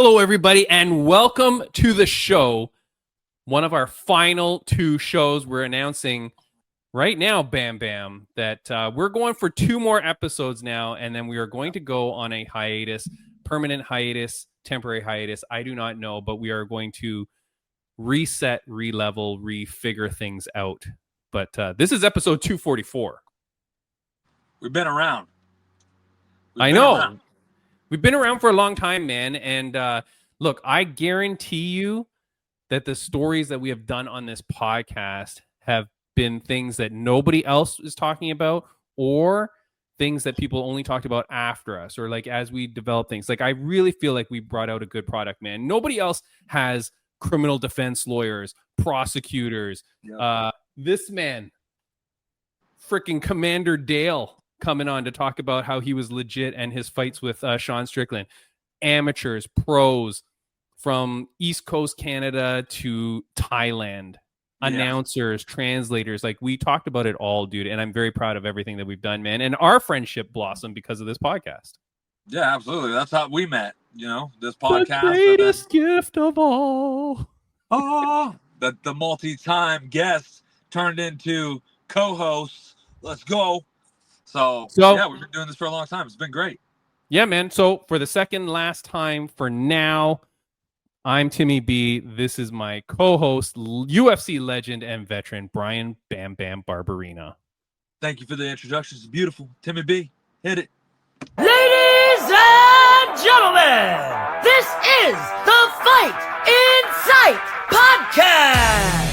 Hello, everybody, and welcome to the show. One of our final two shows we're announcing right now, Bam Bam, that we're going for 2 more episodes now, and then we are going to go on a hiatus, permanent hiatus, temporary hiatus. I do not know, but we are going to reset, re-level, refigure things out. But this is episode 244. We've been around. I know. We've been around for a long time, man. And look, I guarantee you that the stories that we have done on this podcast have been things that nobody else is talking about, or things that people only talked about after us, or like as we develop things. Like, I really feel like we brought out a good product, man. Nobody else has criminal defense lawyers, prosecutors. Yep. This man, freaking Commander Dale, coming on to talk about how he was legit and his fights with Sean Strickland. Amateurs, pros, from East Coast Canada to Thailand, announcers, translators. Like, we talked about it all, dude. And I'm very proud of everything that we've done, man. And our friendship blossomed because of this podcast. Yeah, absolutely. That's how we met, this podcast. The greatest gift of all. Oh, the multi-time guests turned into co-hosts. Let's go. So, yeah, we've been doing this for a long time. It's been great. Yeah, man. So for the second last time for now, I'm Timmy B. This is my co-host, UFC legend and veteran, Brian Bam Bam Barberina. Thank you for the introduction. It's beautiful. Timmy B, hit it. Ladies and gentlemen, this is the Fight Insight Podcast.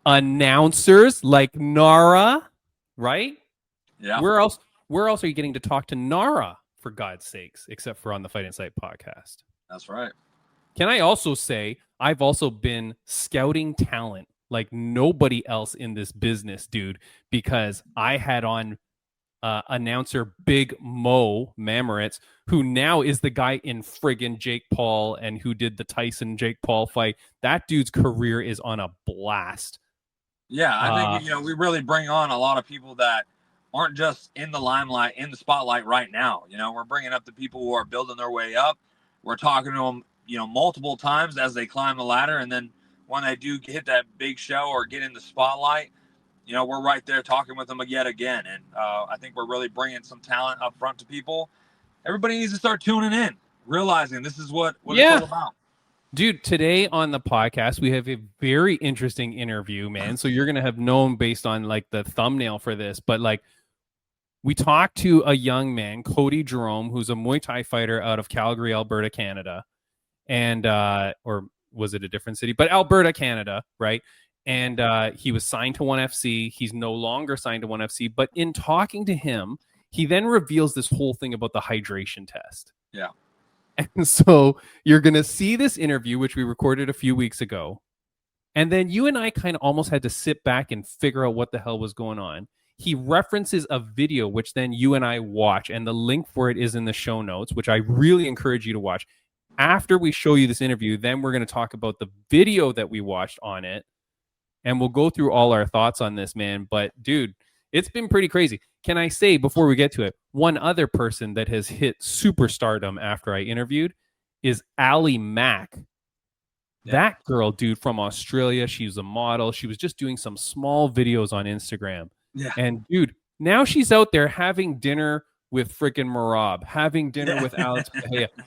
Announcers like Nara, right? Yeah. Where else are you getting to talk to Nara, for God's sakes, except for on the Fight Insight podcast? That's right. Can I also say I've also been scouting talent like nobody else in this business, dude, because I had on announcer Big Mo Mamoritz, who now is the guy in friggin' Jake Paul and who did the Tyson Jake Paul fight. That dude's career is on a blast. Yeah, I think, we really bring on a lot of people that aren't just in the limelight, in the spotlight right now. We're bringing up the people who are building their way up. We're talking to them, multiple times as they climb the ladder. And then when they do hit that big show or get in the spotlight, we're right there talking with them yet again. And I think we're really bringing some talent up front to people. Everybody needs to start tuning in, realizing this is what it's all about. Dude, today on the podcast, we have a very interesting interview, man. So you're going to have known based on like the thumbnail for this, but like we talked to a young man, Cody Jerome, who's a Muay Thai fighter out of Calgary, Alberta, Canada. And, or was it a different city? But Alberta, Canada, right? And he was signed to ONE FC. He's no longer signed to ONE FC. But in talking to him, he then reveals this whole thing about the hydration test. Yeah. And so you're going to see this interview, which we recorded a few weeks ago. And then you and I kind of almost had to sit back and figure out what the hell was going on. He references a video, which then you and I watch. And the link for it is in the show notes, which I really encourage you to watch. After we show you this interview, then we're going to talk about the video that we watched on it. And we'll go through all our thoughts on this, man. But, dude, it's been pretty crazy. Can I say, before we get to it, one other person that has hit superstardom after I interviewed is Ali Mack. Yeah. That girl, dude, from Australia, she's a model. She was just doing some small videos on Instagram. Yeah. And, dude, now she's out there having dinner with freaking Marab, having dinner with Alex.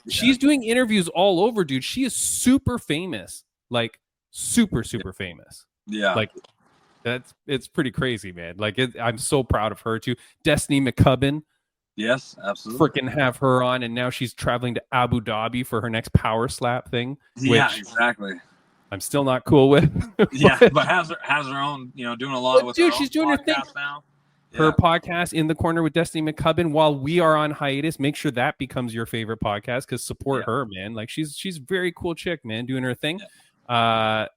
She's doing interviews all over, dude. She is super famous. Like, super famous. Yeah. Like, it's pretty crazy, man. Like, I'm so proud of her too. Destiny McCubbin, yes, absolutely. Freaking have her on, and now she's traveling to Abu Dhabi for her next Power Slap thing. Yeah, exactly. I'm still not cool with. but has her own, doing a lot with. Dude, she's doing her thing now. Her podcast, In the Corner with Destiny McCubbin, while we are on hiatus. Make sure that becomes your favorite podcast, because support her, man. Like, she's a very cool chick, man, doing her thing. Yeah.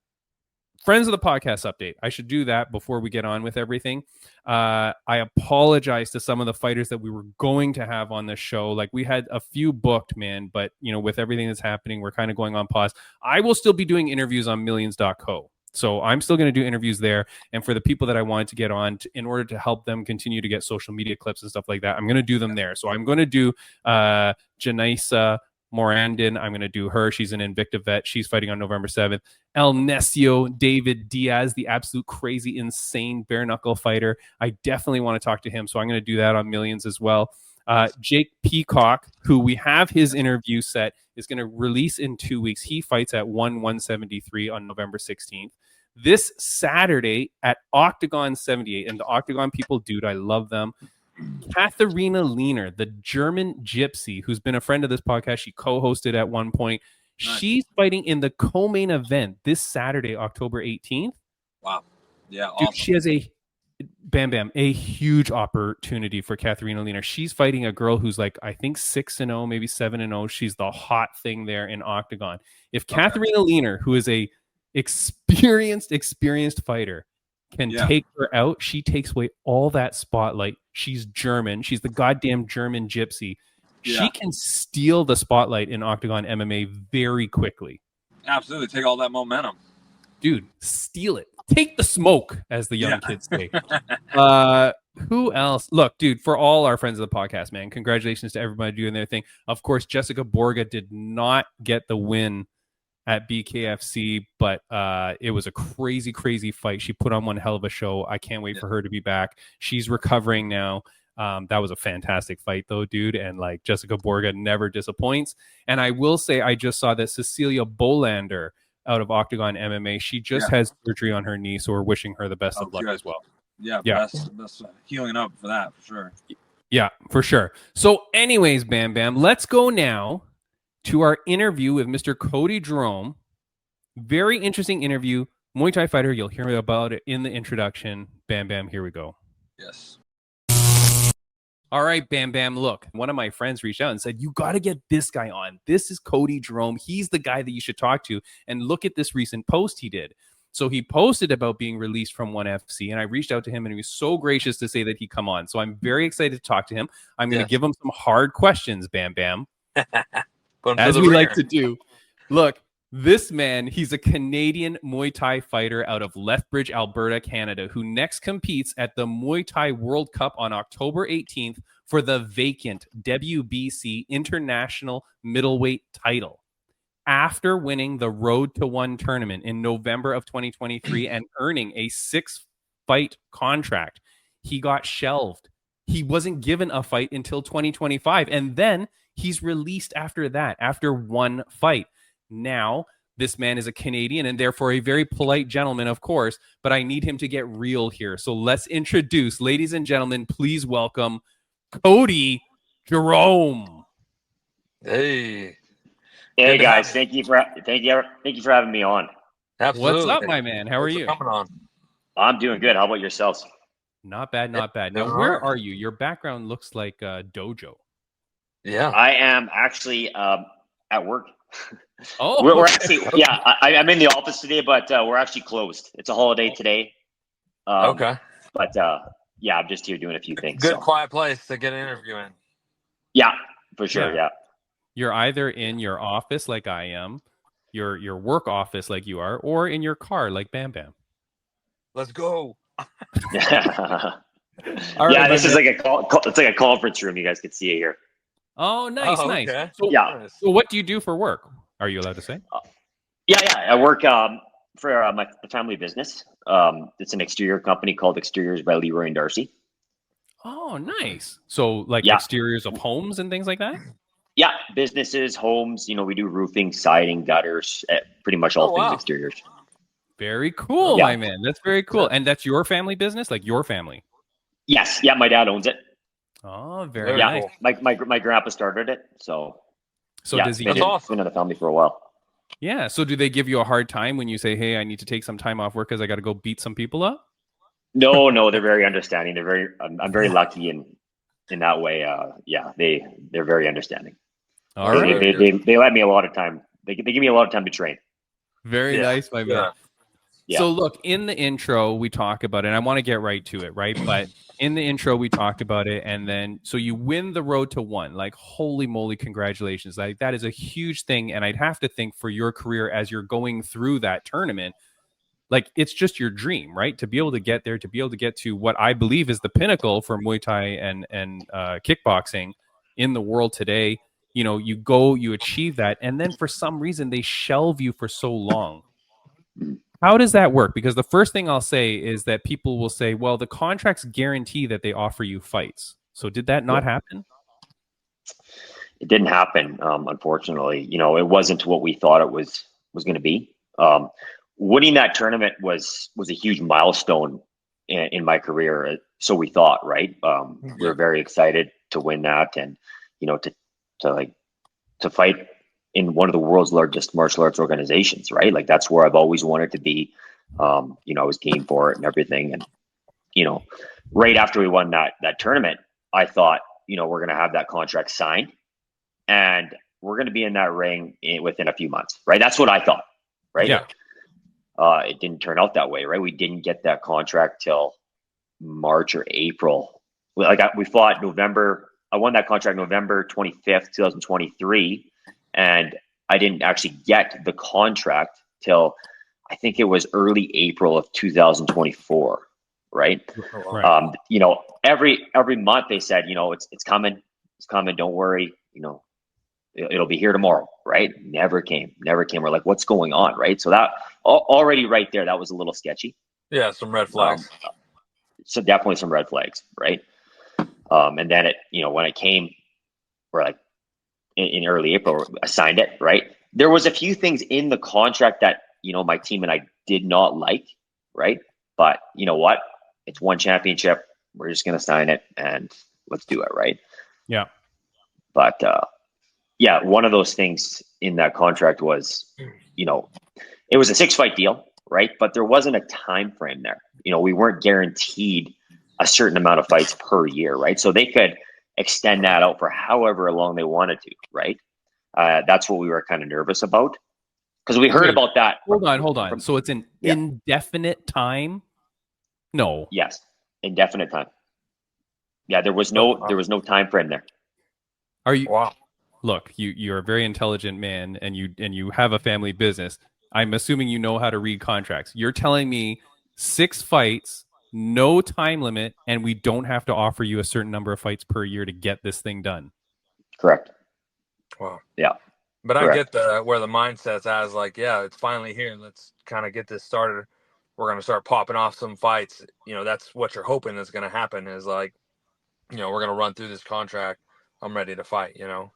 Friends of the podcast update. I should do that before we get on with everything. I apologize to some of the fighters that we were going to have on this show. Like, we had a few booked, man, but with everything that's happening, we're kind of going on pause. I will still be doing interviews on millions.co. So I'm still going to do interviews there. And for the people that I wanted to get on in order to help them continue to get social media clips and stuff like that, I'm going to do them there. So I'm going to do Janisa Morandin. I'm going to do her. She's an Invicta vet. She's fighting on November 7th. El Necio David Diaz, the absolute crazy, insane bare knuckle fighter. I definitely want to talk to him. So I'm going to do that on Millions as well. Jake Peacock, who we have his interview set, is going to release in 2 weeks. He fights at 173 on November 16th. This Saturday at Octagon 78. And the Octagon people, dude, I love them. Katharina Lehner, the German gypsy, who's been a friend of this podcast. She co-hosted at one point. Nice. She's fighting in the co-main event this Saturday, October 18th. Wow. Yeah, dude, awesome. She has a huge opportunity for Katharina Lehner. She's fighting a girl who's like, I think 6-0, maybe 7-0. She's the hot thing there in Octagon. If Katharina Lehner, who is a experienced fighter, can take her out, she takes away all that spotlight. She's German. She's the goddamn German gypsy. Yeah. She can steal the spotlight in Octagon MMA very quickly. Absolutely. Take all that momentum. Dude, steal it. Take the smoke, as the young kids say. Who else? Look, dude, for all our friends of the podcast, man, congratulations to everybody doing their thing. Of course, Jessica Borga did not get the win at BKFC, but it was a crazy fight. She put on one hell of a show. I can't wait for her to be back. She's recovering now. That was a fantastic fight, though, dude. And like Jessica Borga never disappoints. And I will say, I just saw that Cecilia Bolander out of Octagon MMA, she just has surgery on her knee, so we're wishing her the best of luck as well. Yeah. Best healing up for that, for sure. Yeah, for sure. So anyways, Bam Bam, let's go now to our interview with Mr. Cody Jerome. Very interesting interview. Muay Thai fighter. You'll hear about it in the introduction. Bam Bam, here we go. Yes. All right, Bam Bam, look, one of my friends reached out and said, you got to get this guy on. This is Cody Jerome. He's the guy that you should talk to. And look at this recent post he did. So he posted about being released from ONE FC, and I reached out to him, and he was so gracious to say that he'd come on. So I'm very excited to talk to him. I'm going to give him some hard questions, Bam Bam, as we like to do. Look, this man, he's a Canadian Muay Thai fighter out of Lethbridge, Alberta, Canada, who next competes at the Muay Thai World Cup on October 18th for the vacant WBC International Middleweight title. After winning the Road to One tournament in November of 2023 and earning a 6-fight contract, he got shelved. He wasn't given a fight until 2025, and then he's released after that, after one fight. Now, this man is a Canadian and therefore a very polite gentleman, of course, but I need him to get real here. So let's introduce, ladies and gentlemen, please welcome Cody Jerome. Hey guys, thank you for having me on. Absolutely. What's up, my man? How are you? Coming on. I'm doing good. How about yourselves? Not bad. Now, where are you? Your background looks like a dojo. Yeah, I am actually at work. Oh, we're actually I'm in the office today, but we're actually closed. It's a holiday today. Okay. But I'm just here doing a few things. Good quiet place to get an interview in. Yeah, for sure. Yeah. You're either in your office like I am, your work office like you are, or in your car like Bam Bam. Let's go. This is like it's like a conference room. You guys can see it here. Oh, nice. Okay. So what do you do for work? Are you allowed to say? I work for my family business. It's an exterior company called Exteriors by Leroy and Darcy. Oh, nice. So like exteriors of homes and things like that? Yeah, businesses, homes. We do roofing, siding, gutters, pretty much all things exteriors. Very cool, my man. That's very cool. And that's your family business, like your family? Yes. Yeah, my dad owns it. Oh, very nice. Cool. My grandpa started it, so does he? Been in the family for a while. Yeah. So do they give you a hard time when you say, "Hey, I need to take some time off work because I got to go beat some people up"? No, they're very understanding. I'm very lucky in that way. They're very understanding. All right. They let me a lot of time. They give me a lot of time to train. Very nice, my man. Yeah. So look, in the intro, we talk about it, and I want to get right to it, right? But in the intro, we talked about it, and then, so you win the Road to One. Like, holy moly, congratulations. Like, that is a huge thing, and I'd have to think for your career as you're going through that tournament, like it's just your dream, right? To be able to get there, to be able to get to what I believe is the pinnacle for Muay Thai and kickboxing in the world today. You know, you go, you achieve that, and then for some reason they shelve you for so long. How does that work? Because the first thing I'll say is that people will say, well, the contracts guarantee that they offer you fights. So did that not happen? It didn't happen, unfortunately. You know, it wasn't what we thought it was going to be. Winning that tournament was a huge milestone in my career. So we thought, right? We were very excited to win that, and you know, to fight in one of the world's largest martial arts organizations, right? Like that's where I've always wanted to be. You know, I was game for it and everything. And, you know, right after we won that tournament, I thought, you know, we're going to have that contract signed and we're going to be in that ring within a few months, right? That's what I thought, right? Yeah. It didn't turn out that way, right? We didn't get that contract till March or April. We fought November. I won that contract November 25th, 2023. And I didn't actually get the contract till I think it was early April of 2024, right? You know, every month they said, you know, it's coming, don't worry, you know, it'll be here tomorrow, right? Never came. We're like, what's going on, right? So that already right there, that was a little sketchy. Yeah, some red flags. So definitely some red flags, right? And then you know, when it came, we're like, in early April, I signed it, right? There was a few things in the contract that, you know, my team and I did not like, right? But you know what? It's one championship. We're just going to sign it and let's do it, right? Yeah. But yeah, one of those things in that contract was, you know, it was a 6-fight deal, right? But there wasn't a time frame there. You know, we weren't guaranteed a certain amount of fights per year, right? So they could extend that out for however long they wanted to, right? That's what we were kind of nervous about because we heard about that. Hold on. So it's an indefinite time? No. Yes, indefinite time. Yeah, there was no time frame there. Are you? Wow. Look, you're a very intelligent man, and you have a family business. I'm assuming you know how to read contracts. You're telling me 6 fights, no time limit, and we don't have to offer you a certain number of fights per year to get this thing done. Correct. Wow. Yeah. But Correct. I get where the mindset's as like, yeah, it's finally here. Let's kind of get this started. We're going to start popping off some fights. You know, that's what you're hoping is going to happen is like, you know, we're going to run through this contract. I'm ready to fight, you know?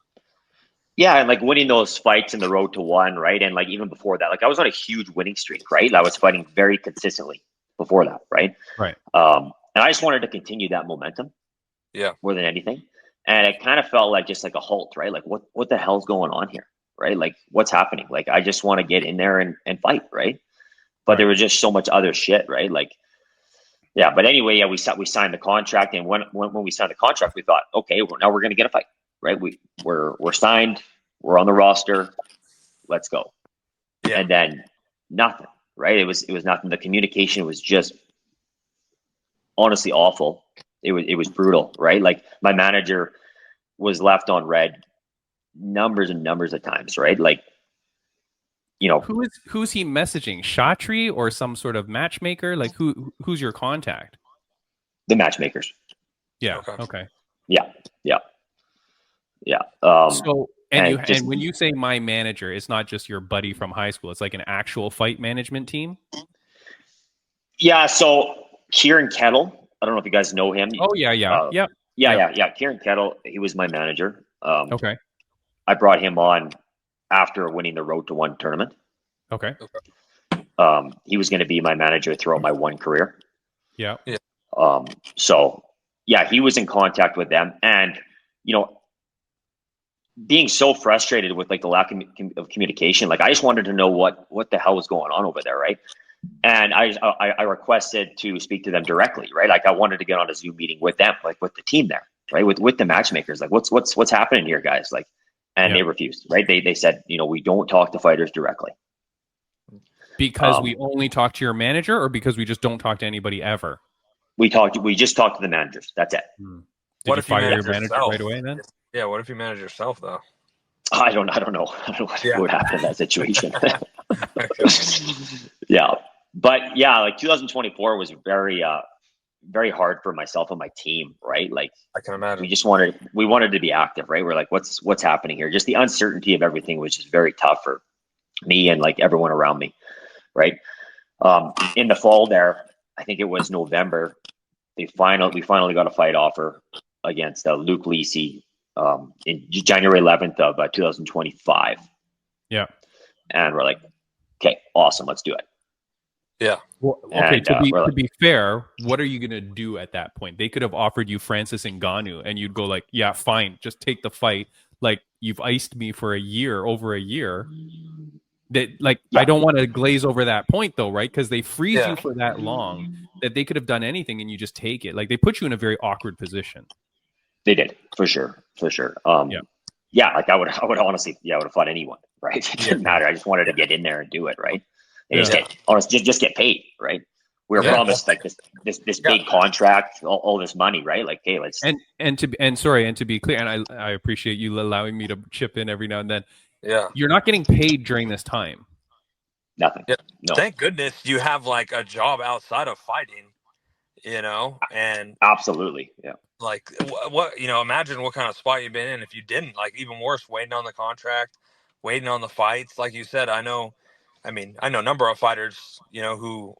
Yeah, and like winning those fights in the road to one, right? And like even before that, like I was on a huge winning streak, right? I was fighting very consistently before that, right? Right. And I just wanted to continue that momentum. Yeah. More than anything. And it kind of felt like just like a halt, right? Like what the hell's going on here? Right? Like what's happening? Like I just want to get in there and fight, right? But there was just so much other shit, right? Like, yeah. But anyway, yeah, we signed the contract, and when we signed the contract, we thought, okay, now we're gonna get a fight, right? We're signed, we're on the roster, let's go. Yeah. And then nothing, right? It was nothing. The communication was just honestly awful. It was brutal, right? Like my manager was left on red numbers and numbers of times, right? Like, you know, who's he messaging? Shatri or some sort of matchmaker? Like who's your contact? the matchmakers. Yeah. Okay. Yeah. So and when you say my manager, it's not just your buddy from high school. It's like an actual fight management team. Yeah. So Kieran Kettle, I don't know if you guys know him. Oh yeah. Kieran Kettle, he was my manager. Okay. I brought him on after winning the Road to One tournament. Okay. He was going to be my manager throughout my one career. Yeah. So yeah, he was in contact with them, and you know, being so frustrated with like the lack of communication, like I just wanted to know what the hell was going on over there, right? And I requested to speak to them directly, right? Like I wanted to get on a Zoom meeting with them, like with the team there, right? With the matchmakers, like what's happening here, guys? Like, and they refused, right? They said, you know, we don't talk to fighters directly. Because we only talk to your manager, or because we just don't talk to anybody ever? We just talk to the managers. That's it. Did you fire your manager right away then? Yeah. What if you manage yourself though? I don't know. I don't know what would happen in that situation. Yeah. But yeah, like 2024 was very very hard for myself and my team, right? Like I can imagine. we wanted to be active, right? We're like, what's happening here? Just the uncertainty of everything was just very tough for me and like everyone around me, right? In the fall there, I think it was November, we finally got a fight offer against Luke Lisi in January 11th of 2025. Yeah. And we're like, okay, awesome, let's do it. Yeah. Well, okay, And, to be fair, what are you going to do at that point? They could have offered you Francis Ngannou and you'd go like, yeah, fine, just take the fight. Like, you've iced me for over a year. That I don't want to glaze over that point though, right? Because they freeze you for that long that they could have done anything and you just take it. Like, they put you in a very awkward position. They did, for sure. Yeah, like I would honestly, I would have fought anyone, right? It didn't matter. I just wanted to get in there and do it, right? And just get paid, right? We were promised like this big contract, all this money, right? Like, hey, let's and to be clear, and I appreciate you allowing me to chip in every now and then. Yeah, you're not getting paid during this time. Nothing. Yeah. No. Thank goodness you have like a job outside of fighting, and absolutely, yeah. Like what imagine what kind of spot you've been in if you didn't. Like, even worse, waiting on the contract, waiting on the fights. Like you said, I know a number of fighters, who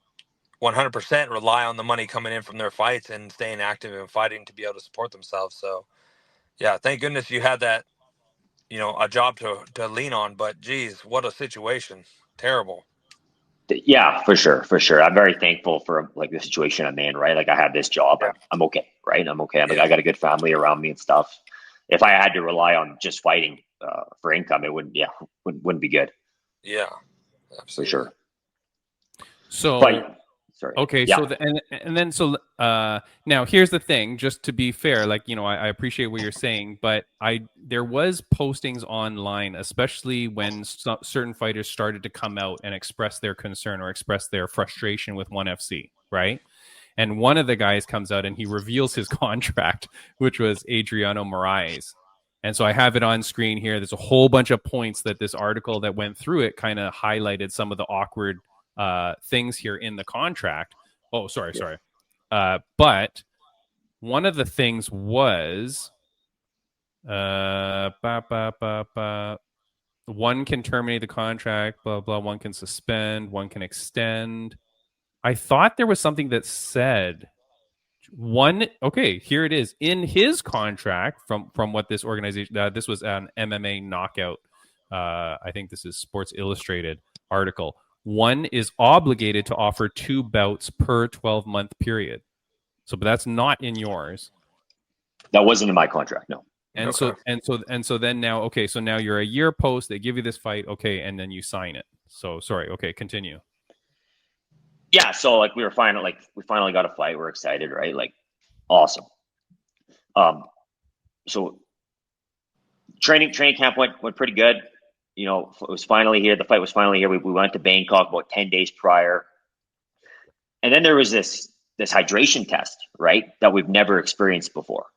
100% rely on the money coming in from their fights and staying active and fighting to be able to support themselves. So yeah, thank goodness you had that, a job to lean on. But geez, what a situation. Terrible. Yeah, for sure. I'm very thankful for like the situation I'm in, right? Like, I have this job, I'm okay, right? I'm okay. I got a good family around me and stuff. If I had to rely on just fighting for income, it wouldn't be good. Yeah, absolutely. For sure. So, sorry. Okay, yeah. So now here's the thing. Just to be fair, like, I appreciate what you're saying, but there was postings online, especially when certain fighters started to come out and express their concern or express their frustration with ONE FC, right? And one of the guys comes out and he reveals his contract, which was Adriano Moraes. And so I have it on screen here. There's a whole bunch of points that this article that went through it kind of highlighted some of the awkward things here in the contract. Oh, sorry. But one of the things was one can terminate the contract, blah, blah. One can suspend, one can extend. I thought there was something that said here it is in his contract from what this organization, this was an MMA Knockout. I think this is Sports Illustrated article. One is obligated to offer 2 bouts per 12-month period. But that's not in yours. That wasn't in my contract, no. And so then now, so now you're a year post, they give you this fight, and then you sign it. So sorry, continue. Yeah, so like we finally got a fight. We're excited, right? Like, awesome. So training camp went pretty good. It was finally here. The fight was finally here. We went to Bangkok about 10 days prior. And then there was this hydration test, right? That we've never experienced before,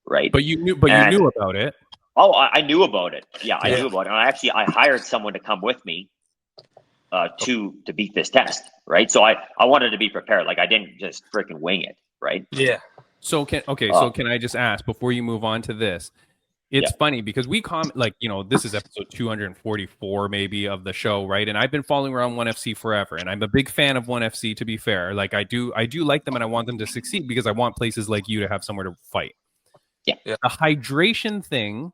right? But you knew about it. Oh, I knew about it. Yeah, I knew about it. And I hired someone to come with me to beat this test, right? So I wanted to be prepared. Like, I didn't just freaking wing it, right? Yeah. So can I just ask before you move on to this? It's funny because we this is episode 244 maybe of the show, right? And I've been following around ONE FC forever, and I'm a big fan of ONE FC, to be fair. Like, I do like them, and I want them to succeed because I want places like you to have somewhere to fight. Yeah. The hydration thing,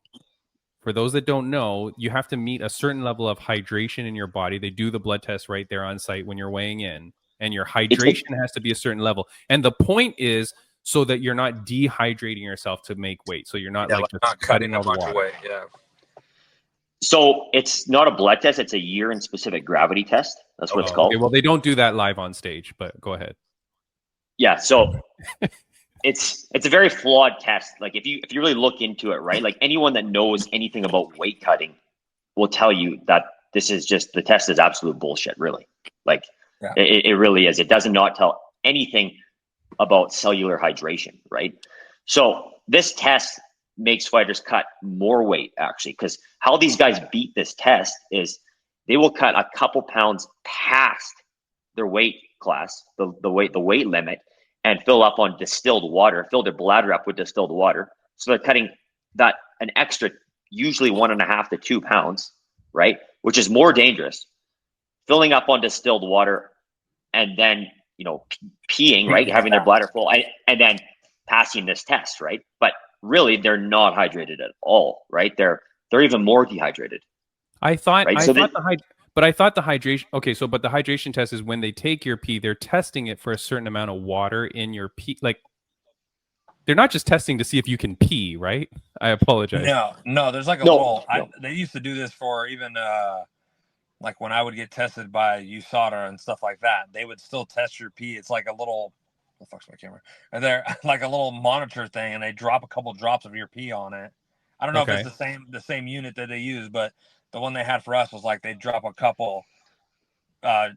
for those that don't know, you have to meet a certain level of hydration in your body. They do the blood test right there on site when you're weighing in, and your hydration has to be a certain level. And the point is so that you're not dehydrating yourself to make weight. So you're not just cutting all the water away. Yeah. So it's not a blood test. It's a urine specific gravity test. That's what it's called. Okay. Well, they don't do that live on stage, but go ahead. Yeah. So it's a very flawed test. Like, if you really look into it, right? Like, anyone that knows anything about weight cutting will tell you that the test is absolute bullshit, really. Like, it really is. It does not tell anything about cellular hydration, right? So this test makes fighters cut more weight, actually, because how these guys beat this test is they will cut a couple pounds past their weight class, the weight limit, and fill up on distilled water, fill their bladder up with distilled water. So they're cutting that an extra, usually 1.5 to 2 pounds, right? Which is more dangerous. Filling up on distilled water and then, peeing, right? Having their bladder full and then passing this test, right? But really they're not hydrated at all, right? They're even more dehydrated. I thought, right? but I thought the hydration. Okay, but the hydration test is when they take your pee, they're testing it for a certain amount of water in your pee. Like, they're not just testing to see if you can pee, right? I apologize. No. There's like a little. They used to do this for even like when I would get tested by USADA and stuff like that. They would still test your pee. It's like a little. What the fuck's my camera? And they're like a little monitor thing, and they drop a couple drops of your pee on it. I don't know if it's the same unit that they use, but the one they had for us was like they drop a couple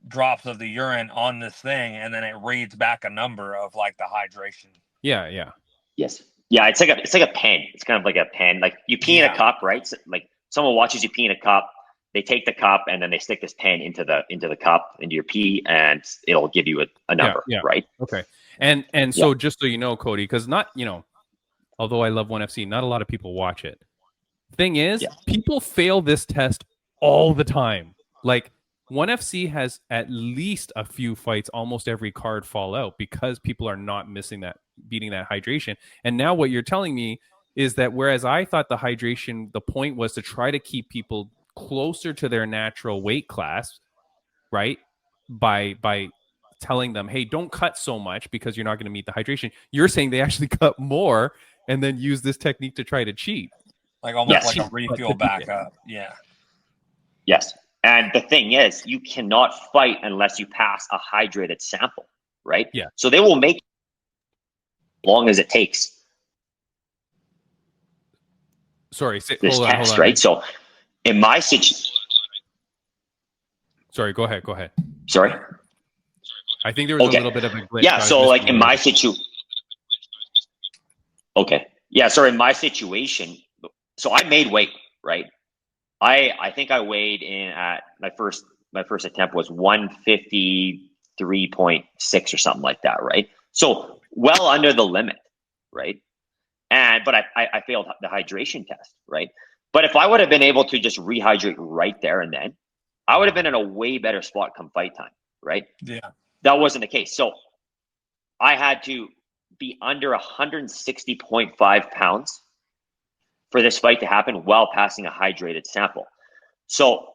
drops of the urine on this thing, and then it reads back a number of like the hydration. Yeah. Yes. Yeah, it's like a pen. It's kind of like a pen. Like you pee in a cup, right? So, like someone watches you pee in a cup, they take the cup and then they stick this pen into the cup, into your pee, and it'll give you a number, right? Okay. And so just so you know, Cody, because not, although I love 1FC, not a lot of people watch it. Thing is, people fail this test all the time. Like 1FC has at least a few fights, almost every card fall out because people are not beating that hydration. And now what you're telling me is that whereas I thought the hydration, the point was to try to keep people closer to their natural weight class, right? By telling them, hey, don't cut so much because you're not going to meet the hydration. You're saying they actually cut more and then use this technique to try to cheat. Like almost like a refuel backup. Yeah. Yes. And the thing is, you cannot fight unless you pass a hydrated sample, right? Yeah. So they will make as long as it takes. Sorry, hold on. Right? So in my situation. Sorry, go ahead. Sorry? I think there was a little bit of a glitch. Yeah, so like in my situation. Okay. Yeah, so in my situation, so I made weight, right? I think I weighed in at my first attempt was 153.6 or something like that, right? So well under the limit, right? But I failed the hydration test, right? But if I would have been able to just rehydrate right there and then, I would have been in a way better spot come fight time, right? Yeah. That wasn't the case. So I had to be under 160.5 pounds for this fight to happen while passing a hydrated sample. So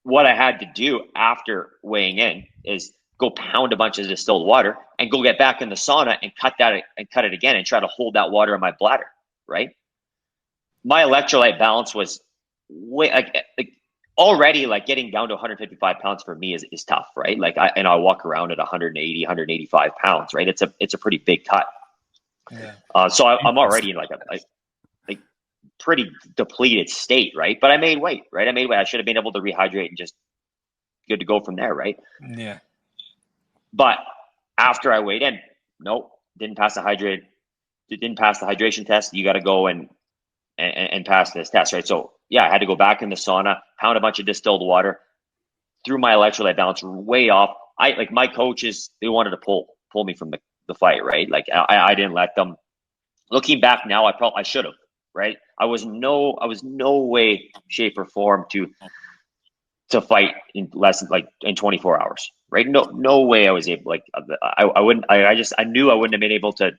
what I had to do after weighing in is go pound a bunch of distilled water and go get back in the sauna and cut it again and try to hold that water in my bladder, right? My electrolyte balance was way already like getting down to 155 pounds for me is tough, right? Like I walk around at 180, 185 pounds, right? It's a pretty big cut. Yeah. So I'm already in like a pretty depleted state, right? But I made weight, right? I should have been able to rehydrate and just good to go from there, right? Yeah. But after I weighed in, nope, didn't pass the hydration test. You got to go and pass this test, right? So yeah, I had to go back in the sauna, pound a bunch of distilled water, threw my electrolyte balance way off. My coaches, they wanted to pull me from the fight, right? Like I didn't let them. Looking back now, I should have, right? I was no way, shape, or form to fight in less than in 24 hours, right? No way I was able. Like I wouldn't. I knew I wouldn't have been able to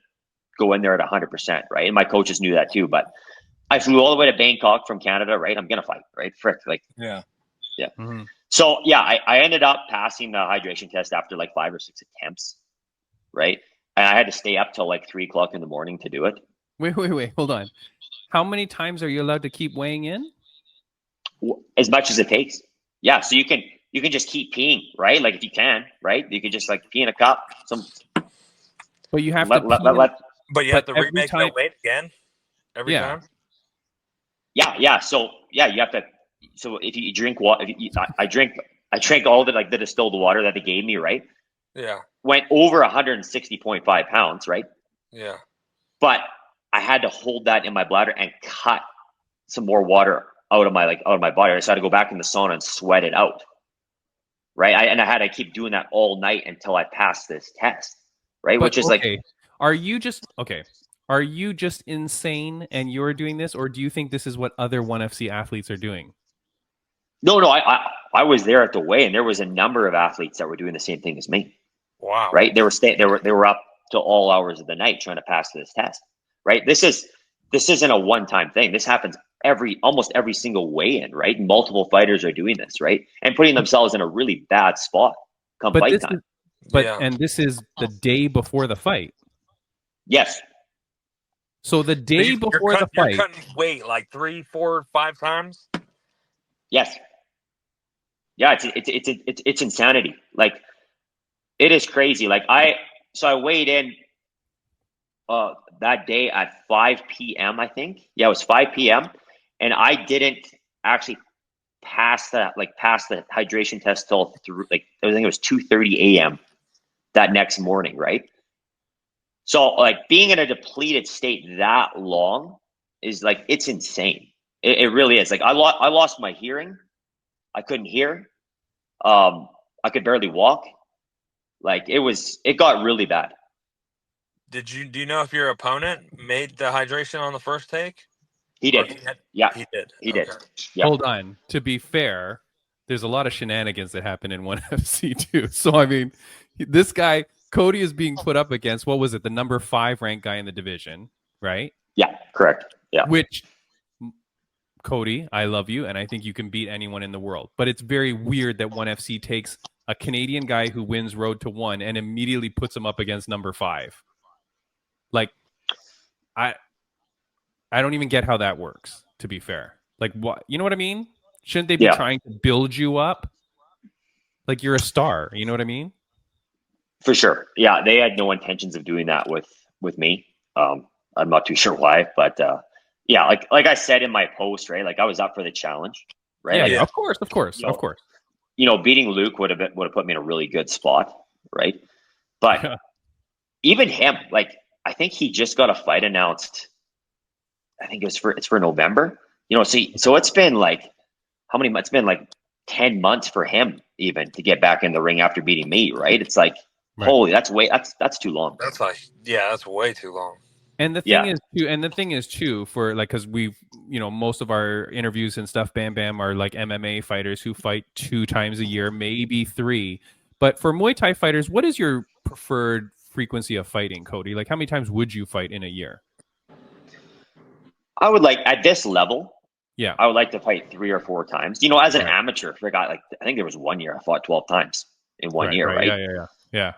go in there at 100%, right? And my coaches knew that too. But I flew all the way to Bangkok from Canada, right? I'm gonna fight, right? Frick, yeah. Mm-hmm. So yeah, I ended up passing the hydration test after 5 or 6 attempts, right? And I had to stay up till 3 o'clock in the morning to do it. Wait, hold on. How many times are you allowed to keep weighing in? As much as it takes. Yeah, so you can just keep peeing, right? Like if you can, right? You can just pee in a cup. But you have But you have to remake the weight again every time. Yeah. So yeah, you have to. So if you drink water, I drank all the the distilled water that they gave me, right? Yeah. Went over 160.5 pounds, right? Yeah. But I had to hold that in my bladder and cut some more water out of my body. So I had to go back in the sauna and sweat it out. right? And I had to keep doing that all night until I passed this test, right? But, Which is okay. Are you just insane and you're doing this, or do you think this is what other 1FC athletes are doing? No, I was there at the weigh, and there was a number of athletes that were doing the same thing as me. Wow. Right? They were up to all hours of the night trying to pass this test. Right? This isn't a one-time thing. This happens almost every single weigh-in, right? Multiple fighters are doing this, right? And putting themselves in a really bad spot come fight time. And this is the day before the fight. Yes. So the day before the fight, you're cutting weight like 3, 4, 5 times. Yes. Yeah, it's insanity. Like, it is crazy. Like I weighed in that day at 5 p.m. I think. Yeah, it was 5 p.m. and I didn't actually pass the hydration test till I think it was 2:30 a.m. that next morning, right? So like being in a depleted state that long is like, it's insane. It really is. Like I lost my hearing. I couldn't hear. I could barely walk. Like it got really bad. Do you know if your opponent made the hydration on the first take? He did. Yeah. He did. He did. Yeah. Hold on. To be fair, there's a lot of shenanigans that happen in 1FC too. So I mean, this guy Cody is being put up against, what was it, the number 5 ranked guy in the division, right? Yeah, correct. Yeah. Which, Cody, I love you, and I think you can beat anyone in the world. But it's very weird that 1FC takes a Canadian guy who wins Road to 1 and immediately puts him up against number 5. Like, I don't even get how that works, to be fair. Like, what, you know what I mean? Shouldn't they be trying to build you up? Like, you're a star, you know what I mean? For sure. Yeah, they had no intentions of doing that with me. I'm not too sure why, but yeah, like I said in my post, right? Like I was up for the challenge, right? Yeah, like, yeah. Of course. You know, beating Luke would have put me in a really good spot, right? But even him, like I think he just got a fight announced. I think it's for November. You know, so it's been like how many months? It's been like 10 months for him even to get back in the ring after beating me, right? It's like, holy, that's too long. That's like, yeah, that's way too long. And the thing is too, for like, because we've, you know, most of our interviews and stuff, Bam Bam, are like MMA fighters who fight 2 times a year, maybe 3. But for Muay Thai fighters, what is your preferred frequency of fighting, Cody? Like, how many times would you fight in a year? I would like at this level. Yeah, I would like to fight 3 or 4 times. You know, as an amateur, for a guy, like I think there was 1 year I fought 12 times in 1 year, right? Yeah.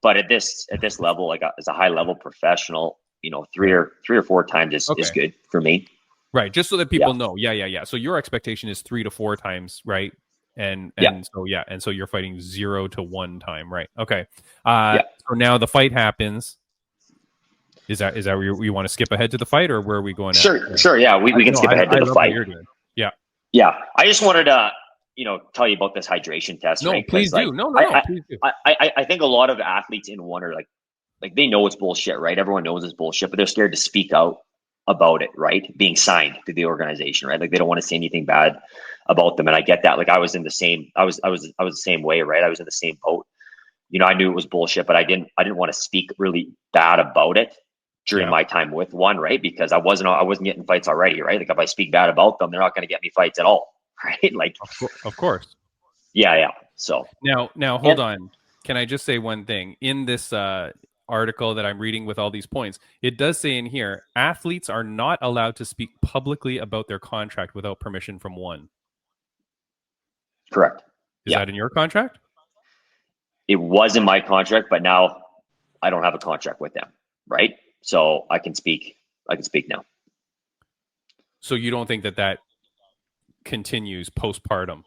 But at this level, like as a high level professional, you know, 3 or 4 times is good for me. Right, just so that people know. Yeah. So your expectation is 3 to 4 times, right? And so you're fighting 0 to 1 time, right? Okay. So now the fight happens. Is that where you want to skip ahead to the fight, or where are we going? Sure. Yeah, we can skip ahead to the fight. Yeah. I just wanted to, you know, tell you about this hydration test. No, right? please do. Like, please do. I think a lot of athletes in one are like they know it's bullshit, right? Everyone knows it's bullshit, but they're scared to speak out about it, right? Being signed to the organization, right? Like they don't want to say anything bad about them, and I get that. Like I was the same way, right? I was in the same boat. You know, I knew it was bullshit, but I didn't want to speak really bad about it during my time with one, right? Because I wasn't getting fights already, right? Like if I speak bad about them, they're not going to get me fights at all, right? Like, of course. Yeah. So now hold on. Can I just say one thing? In this article that I'm reading with all these points, it does say in here, athletes are not allowed to speak publicly about their contract without permission from one. Correct. Is that in your contract? It was in my contract, but now I don't have a contract with them, right? So I can speak now. So you don't think that continues postpartum?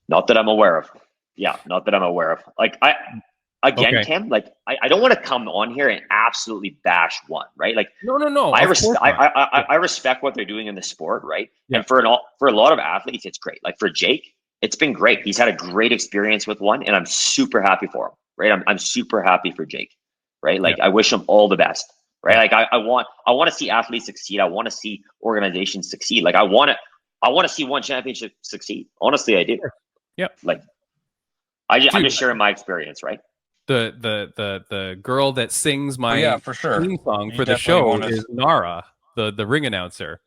Not that I'm aware of. Yeah, not that I'm aware of. Like Tim, like I don't want to come on here and absolutely bash one, right? Like no. I respect what they're doing in the sport, right? Yeah. And for a lot of athletes, it's great. Like for Jake, it's been great. He's had a great experience with one, and I'm super happy for him, right? I'm super happy for Jake, right? Like I wish him all the best, right? Like I want to see athletes succeed. I want to see organizations succeed. Like I want to see one championship succeed. Honestly, I do. Yeah. Like I'm just sharing my experience, right? The girl that sings my yeah, for sure. theme song You for the definitely show want to- is Nara, the ring announcer.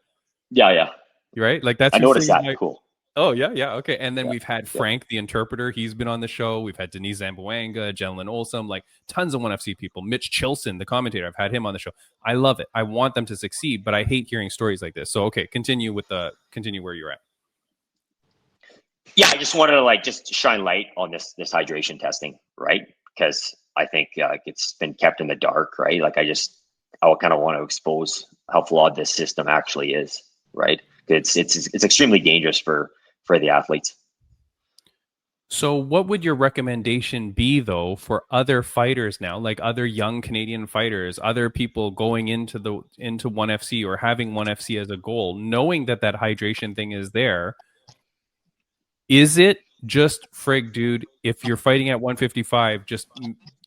Yeah. Right? Like that's I who noticed sings that. Cool. Oh yeah, okay. And then Yeah, we've had Frank, the interpreter. He's been on the show. We've had Denise Zamboanga, Jalen Olsum, like tons of ONE FC people. Mitch Chilson, the commentator. I've had him on the show. I love it. I want them to succeed, but I hate hearing stories like this. So okay, continue where you're at. Yeah, I just wanted to just shine light on this hydration testing, right? Because I think it's been kept in the dark, right? Like I kind of want to expose how flawed this system actually is, right? It's extremely dangerous for the athletes. So what would your recommendation be though for other fighters now, like other young Canadian fighters, other people going into ONE FC or having ONE FC as a goal, knowing that hydration thing is there? Is it just frig, dude, if you're fighting at 155, just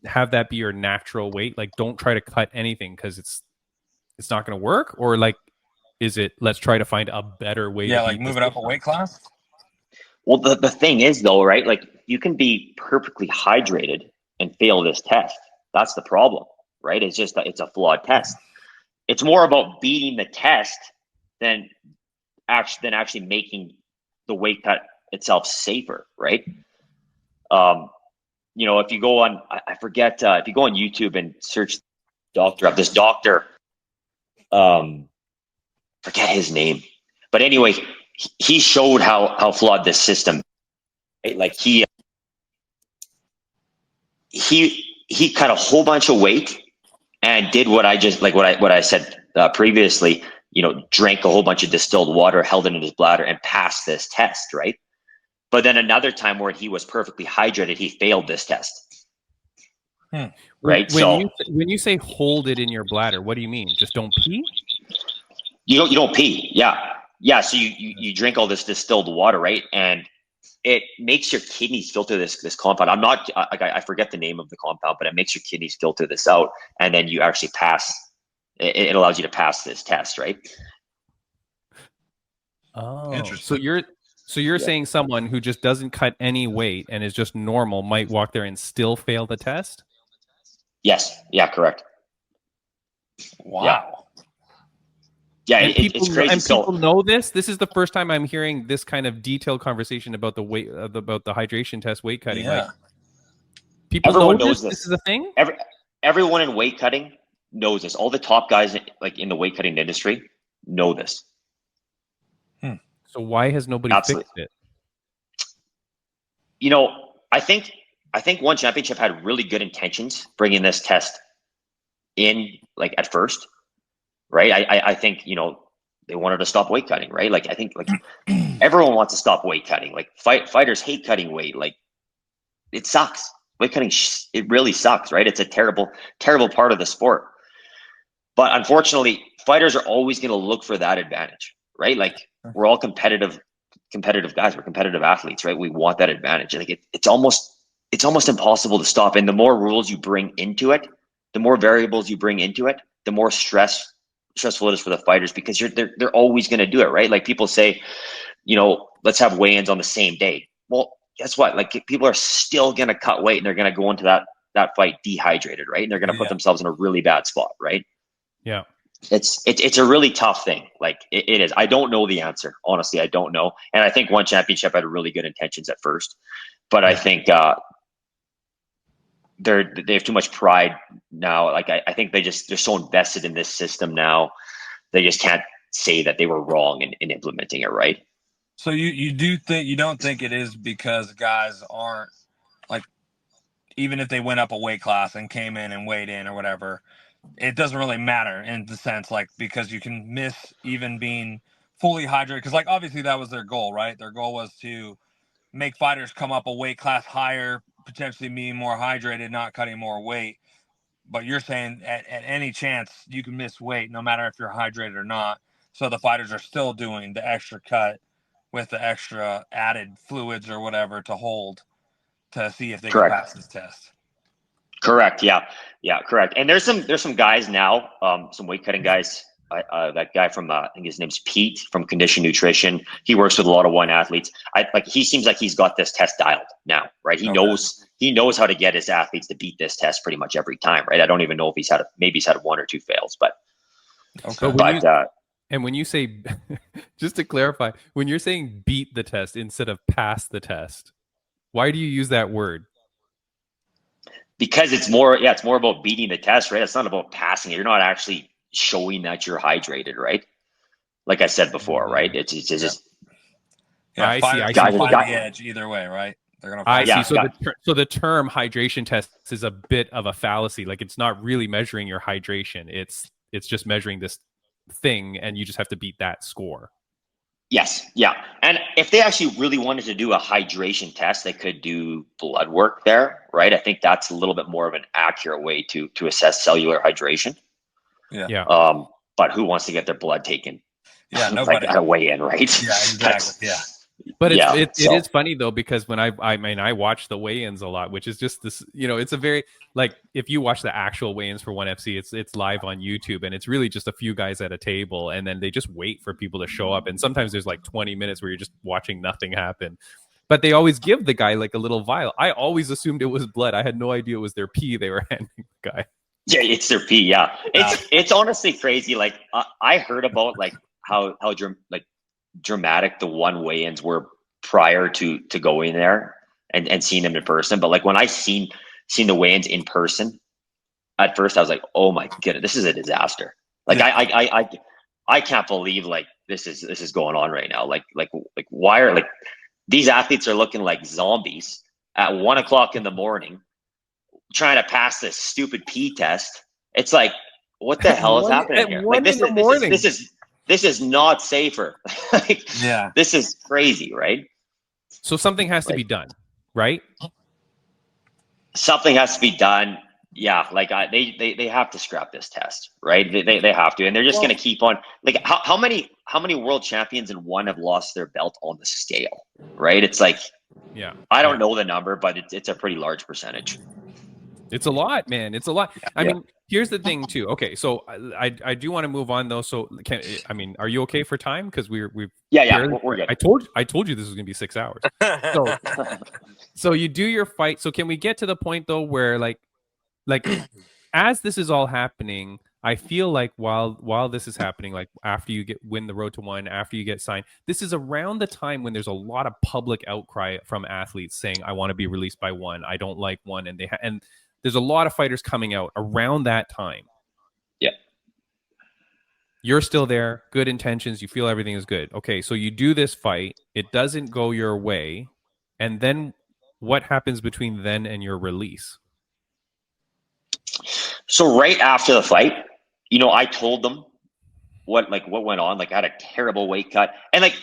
have that be your natural weight? Like don't try to cut anything because it's not going to work? Or like, is it let's try to find a better way to like move it up a weight class? Well, the thing is though, right? Like you can be perfectly hydrated and fail this test. That's the problem, right? It's just it's a flawed test. It's more about beating the test than actually making the weight cut itself safer, right? If you go on, I forget, if you go on YouTube and search this doctor, forget his name, but anyway, he showed how flawed this system, right? Like he cut a whole bunch of weight and did what I said previously, drank a whole bunch of distilled water, held it in his bladder and passed this test, right? But then another time where he was perfectly hydrated, he failed this test. Right? When you say hold it in your bladder, what do you mean? Just don't pee? You don't pee. Yeah. So you drink all this distilled water, right? And it makes your kidneys filter this compound. I forget the name of the compound, but it makes your kidneys filter this out, and then you actually pass. It allows you to pass this test, right? Oh, interesting. So you're saying someone who just doesn't cut any weight and is just normal might walk there and still fail the test? Yes. Yeah. Correct. Wow. Yeah, it's crazy. And people know this. This is the first time I'm hearing this kind of detailed conversation about the weight, about the hydration test, weight cutting. Yeah. Like, people Everyone know knows this. This is a thing. Everyone in weight cutting knows this. All the top guys in the weight cutting industry know this. So why has nobody fixed it? I think ONE Championship had really good intentions bringing this test in, like at first, right? I think they wanted to stop weight cutting, right? Like I think everyone wants to stop weight cutting. Like fighters hate cutting weight. Like it sucks. Weight cutting, it really sucks, right? It's a terrible part of the sport. But unfortunately, fighters are always going to look for that advantage, right? Like we're all competitive guys. We're competitive athletes, right? We want that advantage. Like it's almost impossible to stop. And the more rules you bring into it, the more variables you bring into it, the more stressful it is for the fighters, because they're always going to do it, right? Like people say, let's have weigh-ins on the same day. Well, guess what? Like people are still going to cut weight and they're going to go into that fight dehydrated, right? And they're going to put themselves in a really bad spot, right? Yeah. It's a really tough thing. Like it is. I don't know the answer. Honestly, I don't know. And I think ONE Championship had really good intentions at first, but I think they have too much pride now. Like I think they're so invested in this system now, they just can't say that they were wrong in implementing it, right? So you don't think it is because guys aren't, like, even if they went up a weight class and came in and weighed in or whatever, it doesn't really matter in the sense, like, because you can miss even being fully hydrated, because like obviously that was their goal, right? Their goal was to make fighters come up a weight class higher, potentially being more hydrated, not cutting more weight. But you're saying at any chance you can miss weight no matter if you're hydrated or not, so the fighters are still doing the extra cut with the extra added fluids or whatever to hold to see if they can pass this test. Correct. Yeah, correct. And there's some guys now, some weight cutting guys that guy from I think his name's Pete from Condition Nutrition. He works with a lot of one athletes. He seems like he's got this test dialed now, right? He knows how to get his athletes to beat this test pretty much every time, right? I don't even know if maybe he's had 1 or 2 fails, but and when you say, just to clarify, when you're saying beat the test instead of pass the test, why do you use that word? Because it's more about beating the test, right? It's not about passing it. You're not actually showing that you're hydrated, right? Like I said before, right? It's just I see. Find the edge either way, right? They're gonna. I see. So the term hydration test is a bit of a fallacy. Like it's not really measuring your hydration. It's just measuring this thing, and you just have to beat that score. Yes. Yeah. And if they actually really wanted to do a hydration test, they could do blood work there, right? I think that's a little bit more of an accurate way to assess cellular hydration. Yeah. But who wants to get their blood taken? Yeah, nobody. At a weigh-in, right? Yeah, exactly. Yeah. But it is funny though, because when I watch the weigh-ins a lot, which is just this, it's a very, like, if you watch the actual weigh-ins for 1FC, it's live on YouTube, and it's really just a few guys at a table, and then they just wait for people to show up, and sometimes there's like 20 minutes where you're just watching nothing happen. But they always give the guy like a little vial. I always assumed it was blood. I had no idea it was their pee they were handing the guy. Yeah, it's their pee. Yeah, it's honestly crazy. Like I heard about like how dramatic the one weigh-ins were prior to going there and seeing them in person. But like when I seen the weigh-ins in person, at first I was like, oh my goodness, this is a disaster. Like I can't believe like this is going on right now. Like why are like these athletes are looking like zombies at 1 o'clock in the morning trying to pass this stupid pee test. It's like, what the hell is happening here? Like this is not safer. This is crazy, right? So something has to be done, right? Something has to be done. Yeah, like they have to scrap this test, right? They have to, and they're just going to keep on. Like how many world champions in one have lost their belt on the scale, right? It's like, I don't know the number, but it's a pretty large percentage. It's a lot, man. It's a lot. I mean, here's the thing too. Okay, so I do want to move on though. So are you okay for time? Because we're we're good. I told you this was gonna be 6 hours. So you do your fight. So can we get to the point though where like as this is all happening, I feel like while this is happening, like after you win the road to one, after you get signed, this is around the time when there's a lot of public outcry from athletes saying, I want to be released by one, I don't like one, and and there's a lot of fighters coming out around that time. Yeah. You're still there, good intentions, you feel everything is good. Okay, so you do this fight, it doesn't go your way, and then what happens between then and your release? So right after the fight, I told them what went on. Like I had a terrible weight cut. And like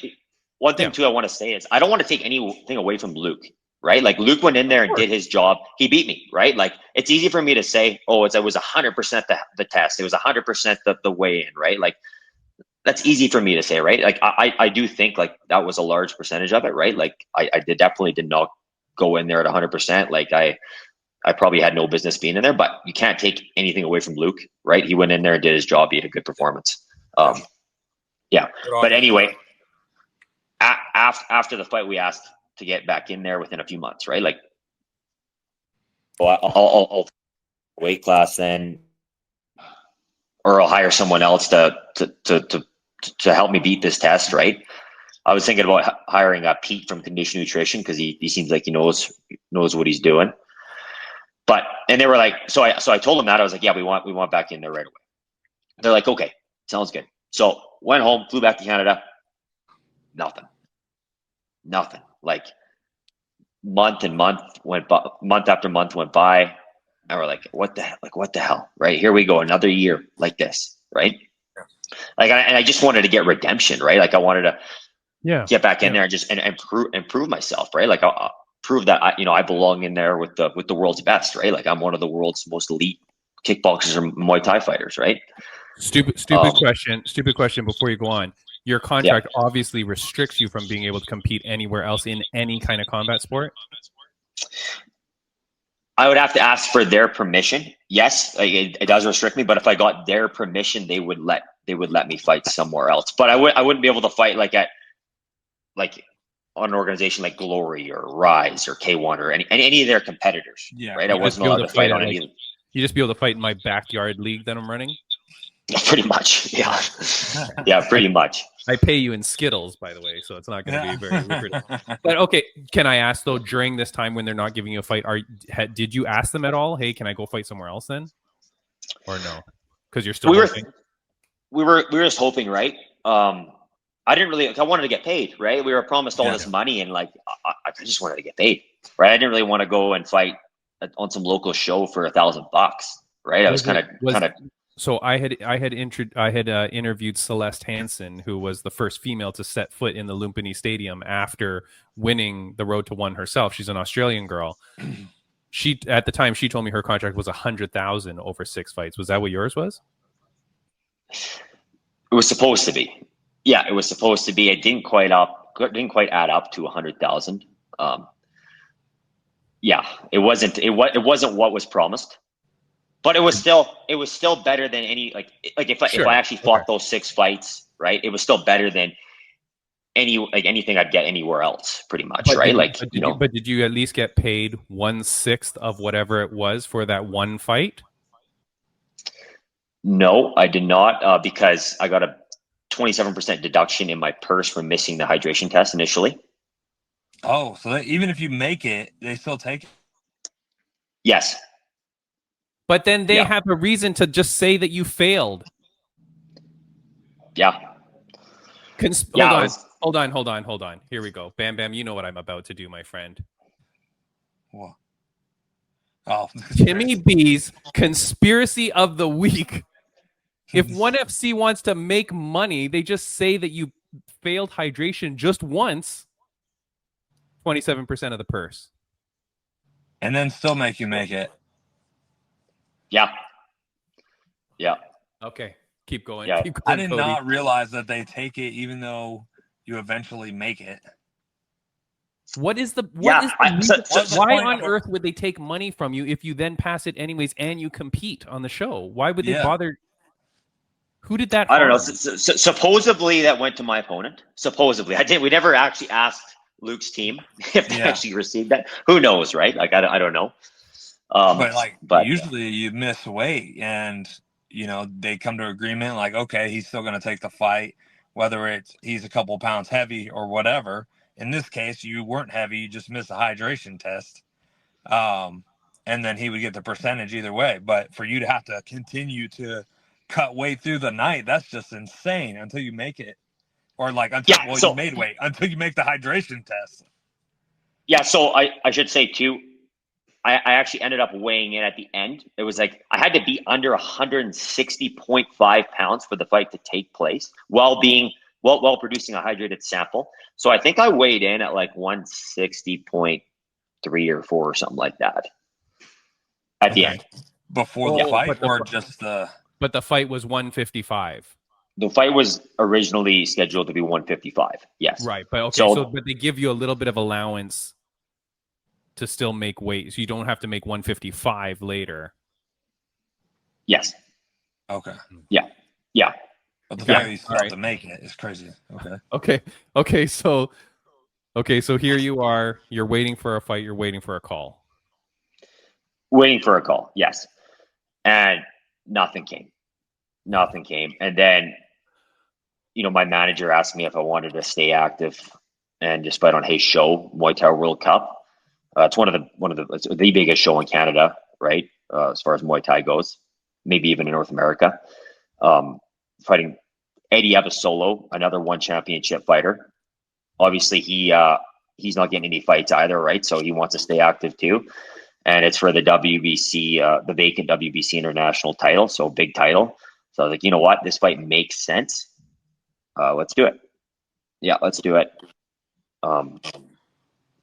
one thing too I want to say is I don't want to take anything away from Luke. Right? Like Luke went in there and did his job. He beat me, right? Like it's easy for me to say, oh, it was 100% the test. It was 100% the weigh-in, right? Like that's easy for me to say, right? Like I do think like that was a large percentage of it, right? Like I definitely did not go in there at 100%. Like I probably had no business being in there, but you can't take anything away from Luke, right? He went in there and did his job. He had a good performance. Yeah. But anyway, after the fight, we asked to get back in there within a few months, right? Like, well, I'll weight class then, or I'll hire someone else to help me beat this test, right? I was thinking about hiring Pete from Condition Nutrition because he seems like he knows what he's doing. And they were like, so I told them that I was like, yeah, we want back in there right away. They're like, okay, sounds good. So went home, flew back to Canada. Nothing. Like month after month went by, and we're like, what the hell, right? Here we go, another year like this, right? Like, I just wanted to get redemption, right? Like I wanted to get back in there and just and prove myself, right? Like I'll prove that I belong in there with the world's best, right? Like I'm one of the world's most elite kickboxers or Muay Thai fighters, right? Stupid question before you go on. Your contract obviously restricts you from being able to compete anywhere else in any kind of combat sport. I would have to ask for their permission. Yes, it does restrict me, but if I got their permission, they would let they would let me fight somewhere else. But I wouldn't be able to fight like on an organization like Glory or Rise or K1 or any of their competitors. Yeah, right. I wasn't allowed to fight on any of them. You just be able to fight in my backyard league that I'm running. Yeah, pretty much. Yeah. Yeah, pretty much. I pay you in Skittles, by the way, so it's not going to be very lucrative. But okay, can I ask though, during this time when they're not giving you a fight, did you ask them at all? Hey, can I go fight somewhere else then, or no? Because you're still. We were just hoping, right? I didn't really. I wanted to get paid, right? We were promised all this money, and like I just wanted to get paid, right? I didn't really want to go and fight on some local show for $1,000, right? I was kind of. So I had interviewed Celeste Hansen, who was the first female to set foot in the Lumpini Stadium after winning the Road to One herself. She's an Australian girl. She at the time she told me her contract was $100,000 over 6 fights. Was that what yours was? It was supposed to be. Yeah, it was supposed to be. It didn't quite add up to 100,000. Yeah, it wasn't what was promised. But it was still better than any if I actually fought those 6 fights, right? It was still better than anything I'd get anywhere else, pretty much, right? But did you at least get paid 1/6 of whatever it was for that one fight? No, I did not, because I got a 27% deduction in my purse for missing the hydration test initially. Oh, so even if you make it, they still take it? Yes. But then they have a reason to just say that you failed. Yeah. Hold on. Here we go. Bam, bam. You know what I'm about to do, my friend. What? Oh, Timmy B's conspiracy of the week. If ONE FC wants to make money, they just say that you failed hydration just once. 27% of the purse. And then still make you make it. Yeah. Yeah. Okay. Keep going. Yeah. Keep going, I did Cody. not realize that they take it even though you eventually make it. Why on earth would they take money from you if you then pass it anyways and you compete on the show? Why would they bother? Who did that? I don't know. Supposedly that went to my opponent. Supposedly. We never actually asked Luke's team if they actually received that. Who knows, right? Like, I don't know. But usually you miss weight and, they come to agreement like, okay, he's still going to take the fight, whether he's a couple pounds heavy or whatever. In this case, you weren't heavy. You just missed a hydration test. And then he would get the percentage either way. But for you to have to continue to cut weight through the night, that's just insane until you make it. Or you made weight until you make the hydration test. Yeah, so I should say too, I actually ended up weighing in at the end. It was like I had to be under 160.5 pounds for the fight to take place while producing a hydrated sample. So I think I weighed in at like 160.3 or 4 or something like that at the end. Before the fight But the fight was 155. The fight was originally scheduled to be 155. Yes. Right. But okay. But they give you a little bit of allowance to still make weight. So you don't have to make 155 later. Yes. Okay. Yeah. Yeah. But the fact that you still have to make it is crazy. Okay. So here you are. You're waiting for a fight. You're waiting for a call. Waiting for a call. Yes. And nothing came. And then, my manager asked me if I wanted to stay active and just fight on his show, Muay Thai World Cup. It's it's the biggest show in Canada, right? As far as Muay Thai goes, maybe even in North America. Fighting Eddie Abasolo, another ONE Championship fighter. Obviously, he's not getting any fights either, right? So he wants to stay active too. And it's for the WBC, the vacant WBC international title, so big title. So I was like, you know what? This fight makes sense. Let's do it. Yeah, let's do it.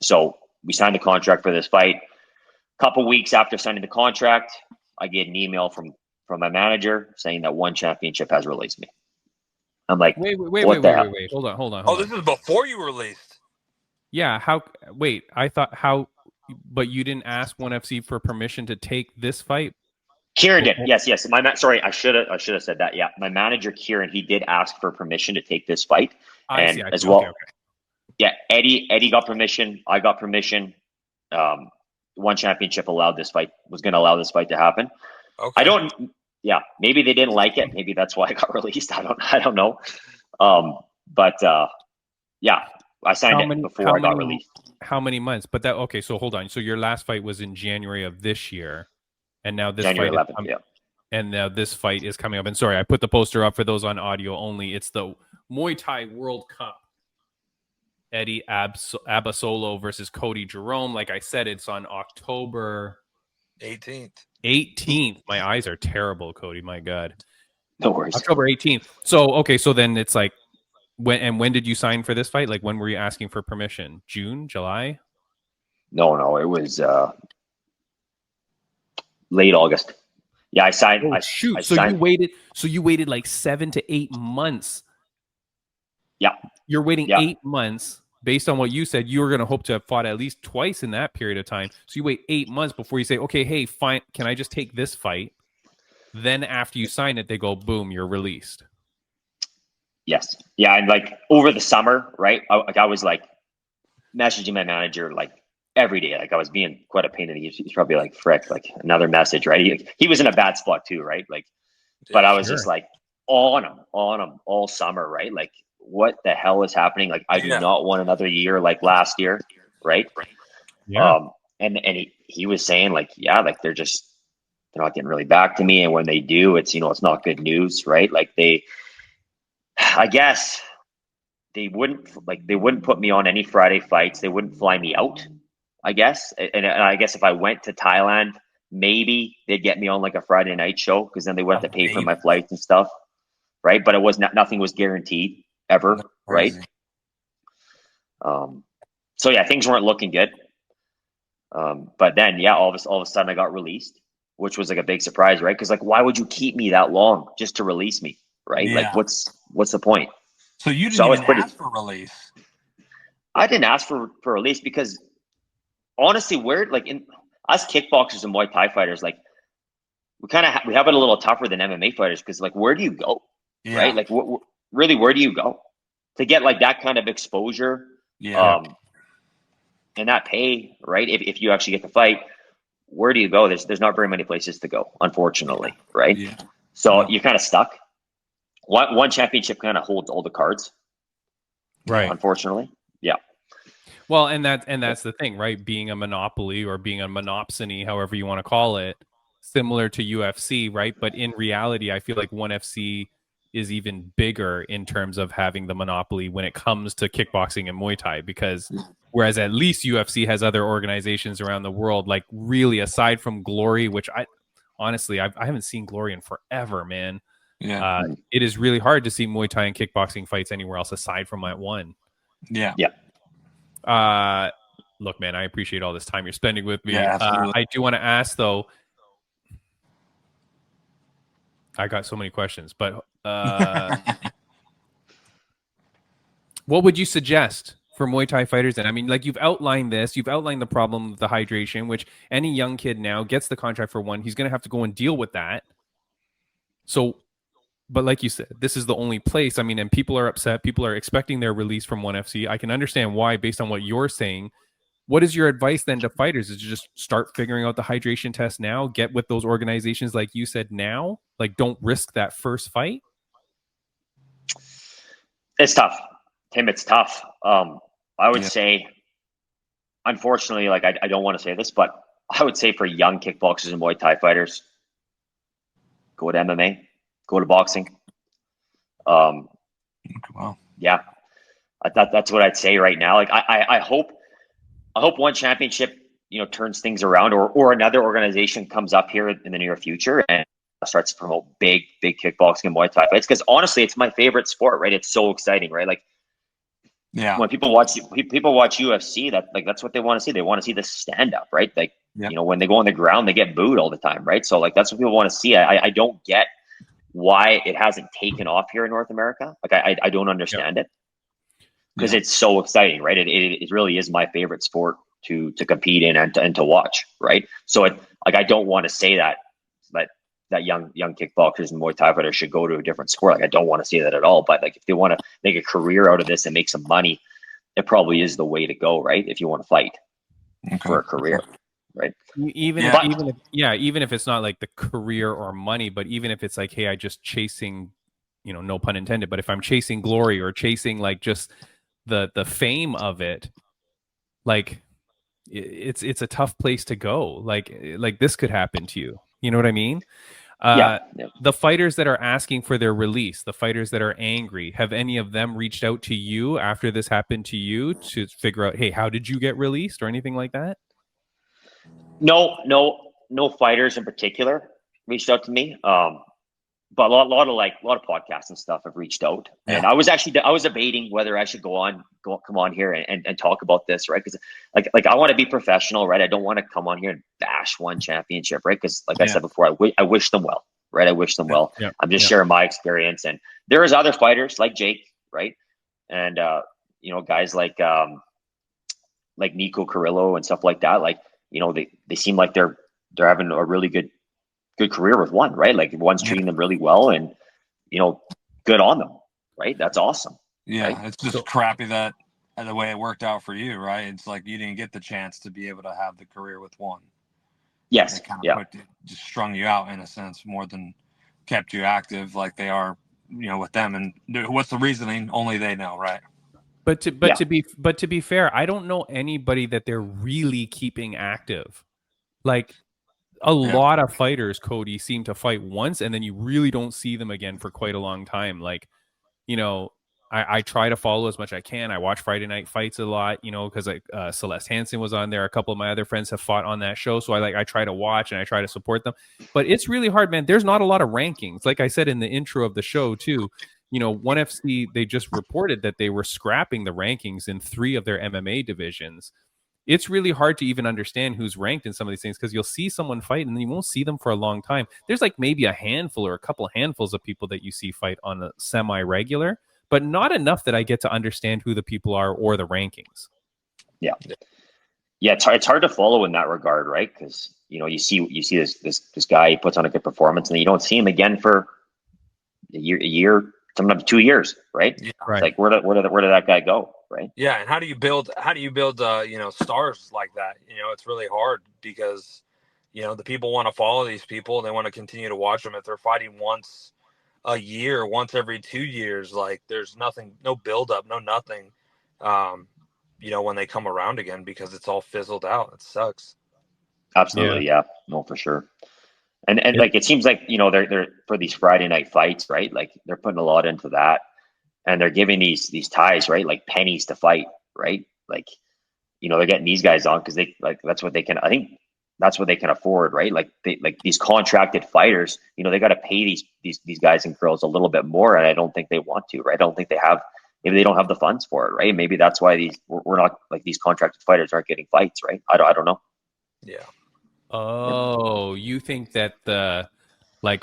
So we signed the contract for this fight. A couple weeks after signing the contract, I get an email from my manager saying that ONE Championship has released me. I'm like, wait. Hold on. Oh, this is before you were released. Yeah. But you didn't ask ONE FC for permission to take this fight? Kieran did. Yes. Sorry, I should have said that. Yeah, my manager Kieran, he did ask for permission to take this fight, I see. as well. Okay. Yeah, Eddie got permission. I got permission. One Championship was going to allow this fight to happen. Okay. I don't. Yeah, maybe they didn't like it. Maybe that's why I got released. I don't know. Yeah, I signed it before I got released. How many months? But that okay. So hold on. So your last fight was in January of this year, and now this January fight 11th. Yeah. And now this fight is coming up. And sorry, I put the poster up for those on audio only. It's the Muay Thai World Cup. Eddie Abasolo versus Cody Jerome. Like I said, it's on October 18th. My eyes are terrible, Cody. My God. No worries. October 18th. So, okay. So then it's like, when did you sign for this fight? Like, when were you asking for permission? June, July? No, it was late August. Yeah, I signed. Oh, shoot. You waited like 7 to 8 months. Yeah. You're waiting 8 months. Based on what you said, you were going to hope to have fought at least twice in that period of time. So you wait 8 months before you say, okay, hey, fine, can I just take this fight? Then after you sign it, they go, boom, you're released. Yes. Yeah, and like over the summer, right? I was like messaging my manager like every day. Like I was being quite a pain in the ass. He's probably like, frick, like another message, right? He was in a bad spot too, right? Like, but I was just like on him all summer, right? Like, what the hell is happening? Like, I do not want another year like last year, right? Yeah. And he was saying like, yeah, like they're not getting really back to me, and when they do, it's it's not good news, right? Like I guess they wouldn't put me on any Friday fights. They wouldn't fly me out, I guess. And I guess if I went to Thailand, maybe they'd get me on like a Friday night show, because then they would have to pay for my flights and stuff, right? But it was nothing was guaranteed ever, right? So yeah, things weren't looking good. But then all of a sudden I got released, which was like a big surprise, right? Because like, why would you keep me that long just to release me, right? Yeah. Like, what's the point? So you didn't even ask for release? I didn't ask for release because honestly, in us kickboxers and Muay Thai fighters, like we have it a little tougher than MMA fighters, because like, where do you go, right? Like, really, where do you go to get like that kind of exposure? And that pay, right? If you actually get to fight, where do you go? There's not very many places to go, unfortunately, right? Yeah. So you're kind of stuck. One championship kind of holds all the cards, right? Unfortunately, yeah. Well, and that's the thing, right? Being a monopoly or being a monopsony, however you want to call it, similar to UFC, right? But in reality, I feel like ONE FC is even bigger in terms of having the monopoly when it comes to kickboxing and Muay Thai, because whereas at least UFC has other organizations around the world, like really aside from Glory, which I haven't seen Glory in forever, man. Yeah. It is really hard to see Muay Thai and kickboxing fights anywhere else aside from that one. Yeah. Yeah. Look, man, I appreciate all this time you're spending with me. Yeah, I do want to ask though, I got so many questions, but what would you suggest for Muay Thai fighters? And I mean, like, you've outlined the problem of the hydration, which any young kid now gets the contract for one, he's going to have to go and deal with that. So, but like you said, this is the only place. I mean, and people are upset. People are expecting their release from ONE FC. I can understand why, based on what you're saying. What is your advice then to fighters? Is to just start figuring out the hydration test now, get with those organizations like you said now? Like, don't risk that first fight? It's tough, Tim. It's tough. I would say, unfortunately, like I don't want to say this, but I would say for young kickboxers and Muay Thai fighters, go to MMA, go to boxing. Wow. Yeah, that's what I'd say right now. Like I hope ONE Championship, turns things around, or another organization comes up here in the near future and starts to promote big kickboxing and Muay Thai fights. Because honestly, it's my favorite sport, right? It's so exciting, right? Like, when people watch UFC, that's what they want to see. They want to see the stand up, right? Like, when they go on the ground, they get booed all the time, right? So like, that's what people want to see. I don't get why it hasn't taken off here in North America. Like, I don't understand it. Because it's so exciting, right? It really is my favorite sport to compete in and to watch, right? So I don't want to say that, but that young kickboxers and Muay Thai fighters should go to a different sport. Like, I don't want to say that at all, but like, if they want to make a career out of this and make some money, it probably is the way to go, right? If you want to fight for a career, right? Even if it's not like the career or money, but even if it's like, hey, I just chasing, no pun intended, but if I'm chasing glory or chasing like just the fame of it, like it's a tough place to go. Like this could happen to you. You know what I mean? The fighters that are asking for their release, the fighters that are angry, have any of them reached out to you after this happened to you to figure out, hey, how did you get released or anything like that? No fighters in particular reached out to me. But a lot of podcasts and stuff have reached out. And I was debating whether I should come on here and talk about this, right? Because like I want to be professional, right? I don't want to come on here and bash one championship, right? Because like I said before, I wish them well, right? I wish them well. Yeah. I'm just sharing my experience, and there is other fighters like Jake, right? And guys like Nico Carrillo and stuff like that. Like, they seem like they're having a really good career with one, right? Like, one's treating them really well, and good on them, right? That's awesome. Yeah, right? It's just crappy that the way it worked out for you, right? It's like you didn't get the chance to be able to have the career with one. Yes, just strung you out in a sense more than kept you active, like they are, with them. And what's the reasoning? Only they know, right? But to be fair, I don't know anybody that they're really keeping active. Like, a lot of fighters, Cody, seem to fight once and then you really don't see them again for quite a long time. Like, I try to follow as much as I can. I watch Friday Night Fights a lot, because like Celeste Hansen was on there. A couple of my other friends have fought on that show. So I try to watch and I try to support them. But it's really hard, man. There's not a lot of rankings. Like I said in the intro of the show too, ONE FC, they just reported that they were scrapping the rankings in 3 of their MMA divisions. It's really hard to even understand who's ranked in some of these things because you'll see someone fight and then you won't see them for a long time. There's like maybe a handful or a couple handfuls of people that you see fight on a semi-regular, but not enough that I get to understand who the people are or the rankings. Yeah. It's hard to follow in that regard, right? Because you see this guy, he puts on a good performance, and then you don't see him again for a year, sometimes 2 years, right? Yeah. Right. It's like where did that guy go, right? Yeah, and how do you build stars like that? It's really hard because the people want to follow these people, they want to continue to watch them. If they're fighting once a year, once every 2 years, like there's no build up, no nothing. When they come around again, because it's all fizzled out. It sucks. Absolutely, yeah. No, for sure. And like it seems like they're for these Friday night fights, right? Like they're putting a lot into that, and they're giving these ties, right? Like pennies to fight, right? Like they're getting these guys on because they like that's what they can. I think that's what they can afford, right? Like these contracted fighters, they got to pay these guys and girls a little bit more, and I don't think they want to, right? I don't think they have. Maybe they don't have the funds for it, right? Maybe that's why we're not like these contracted fighters aren't getting fights, right? I don't know. Yeah. Oh, you think that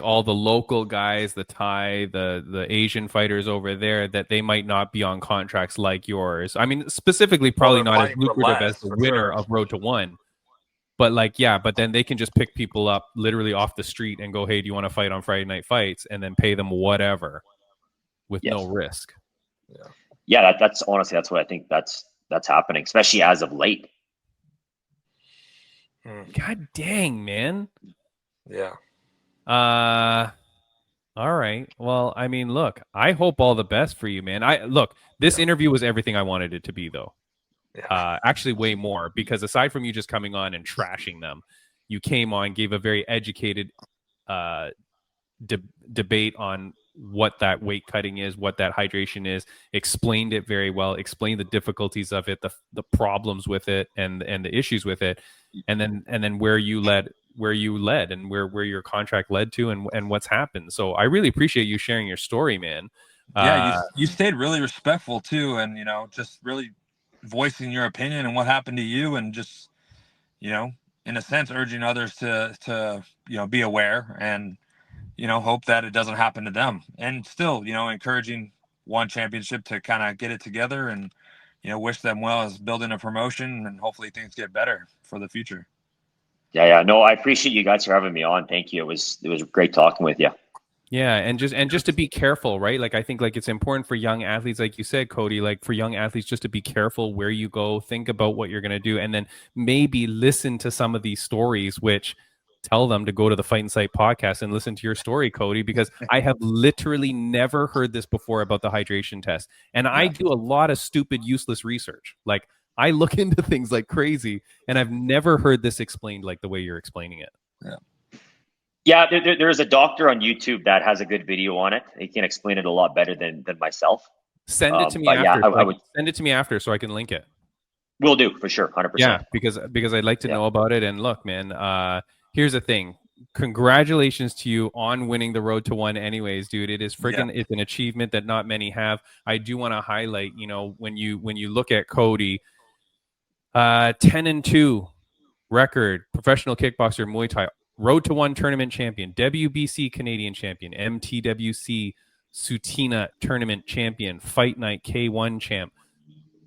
all the local guys, the Thai, the Asian fighters over there, that they might not be on contracts like yours? I mean, specifically, probably not as lucrative as the winner of Road to One. But but then they can just pick people up literally off the street and go, hey, do you want to fight on Friday Night Fights? And then pay them whatever with no risk. Yeah, that's honestly, that's what I think that's happening, especially as of late. God dang, man. Yeah. All right. Well, I mean, look, I hope all the best for you, man. This interview was everything I wanted it to be, though. Yeah. Actually, way more, because aside from you just coming on and trashing them, you came on, gave a very educated debate on what that weight cutting is, what that hydration is, explained it very well, explained the difficulties of it, the problems with it, and the issues with it, and then where you led and where your contract led to and what's happened. So I really appreciate you sharing your story, man. Yeah, you stayed really respectful too, and just really voicing your opinion and what happened to you, and just in a sense urging others to be aware and hope that it doesn't happen to them, and still encouraging One Championship to kind of get it together and wish them well as building a promotion, and hopefully things get better for the future. Yeah. No, I appreciate you guys for having me on. Thank you. It was great talking with you. Yeah, and just to be careful, right? Like I think like it's important for young athletes, like you said, Cody, like for young athletes just to be careful where you go, think about what you're going to do, and then maybe listen to some of these stories, which tell them to go to the Fight and Sight podcast and listen to your story, Cody, because I have literally never heard this before about the hydration test. And I do a lot of stupid, useless research. Like I look into things like crazy, and I've never heard this explained like the way you're explaining it. Yeah. Yeah, there's a doctor on YouTube that has a good video on it. He can explain it a lot better than myself. Send it to me after. Yeah, I would send it to me after so I can link it. Will do for sure, 100%. Yeah, because I'd like to know about it. And look, man, here's the thing. Congratulations to you on winning the Road to One anyways, dude. It is freaking it's an achievement that not many have. I do want to highlight, you know, when you look at Cody, 10-2 record, professional kickboxer, Muay Thai, Road to One tournament champion, WBC Canadian champion, MTWC Sutina tournament champion, Fight Night K1 champ.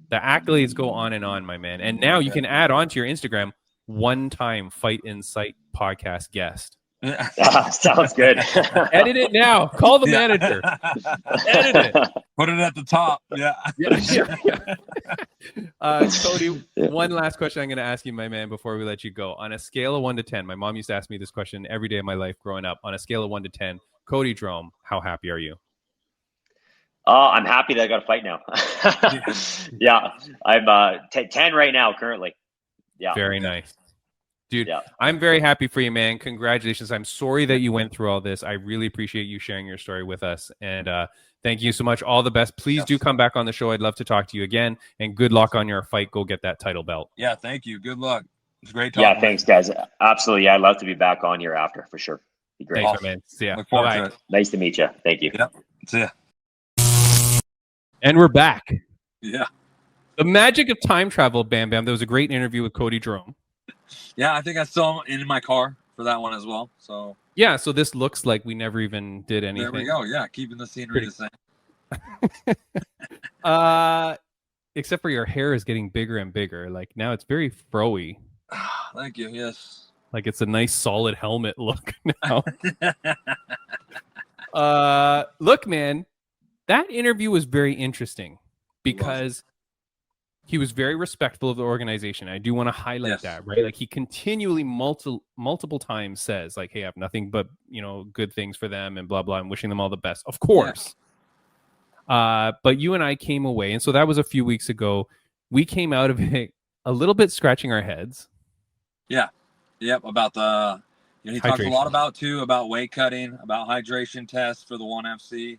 The accolades go on and on, my man. And now you can add on to your Instagram, one-time Fight and Sight podcast guest. Sounds good. Edit it now. Call the manager. Edit it. Put it at the top. Yeah. Cody, one last question I'm going to ask you, my man, before we let you go. On a scale of 1 to 10, my mom used to ask me this question every day of my life growing up. On a scale of 1 to 10, Cody Jerome, how happy are you? I'm happy that I got a fight now. Yeah, I'm 10 right now currently. Yeah. Very nice. Dude, I'm very happy for you, man. Congratulations. I'm sorry that you went through all this. I really appreciate you sharing your story with us. And thank you so much. All the best. Please do come back on the show. I'd love to talk to you again. And good luck on your fight. Go get that title belt. Yeah, thank you. Good luck. It's great talking. Yeah, thanks, guys. Absolutely. Yeah, I'd love to be back on here after, for sure. Be great. Thanks, man. See ya. Look forward to it. Nice to meet you. Thank you. Yep. See ya. And we're back. Yeah. The magic of time travel, Bam Bam. There was a great interview with Cody Jerome. Yeah, I think I saw him in my car for that one as well. So yeah, so this looks like we never even did anything. There we go. Yeah, keeping the scenery the same. Except for your hair is getting bigger and bigger. Like now it's very fro-y. Thank you. Yes. Like it's a nice solid helmet look now. Look, man, that interview was very interesting because he was very respectful of the organization. I do want to highlight that, right? Like he continually multiple times says like, hey, I have nothing but, you know, good things for them and blah, blah. I'm wishing them all the best, of course. But you and I came away. And so that was a few weeks ago. We came out of it a little bit scratching our heads. Yeah. Yep. About the, you know, he talks a lot about weight cutting, about hydration tests for the ONE FC,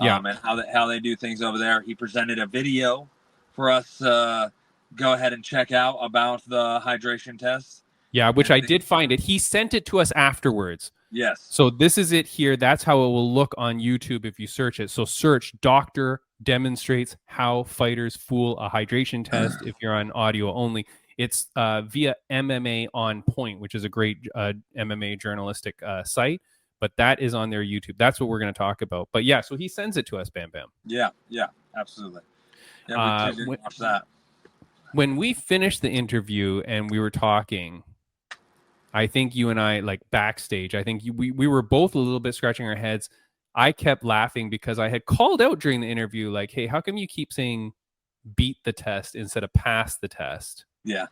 and how they do things over there. He presented a video for us go ahead and check out about the hydration tests. Yeah, which I did find it. He sent it to us afterwards. Yes. So this is it here. That's how it will look on YouTube if you search it. So search Doctor Demonstrates How Fighters Fool a Hydration Test if you're on audio only. It's via MMA On Point, which is a great MMA journalistic site. But that is on their YouTube. That's what we're going to talk about. But yeah, so he sends it to us, Bam Bam. Yeah, absolutely. Yeah, we watch that. When we finished the interview and we were talking, I think you and I, like backstage, I think we were both a little bit scratching our heads. I kept laughing because I had called out during the interview, like, hey, how come you keep saying beat the test instead of pass the test? Yeah.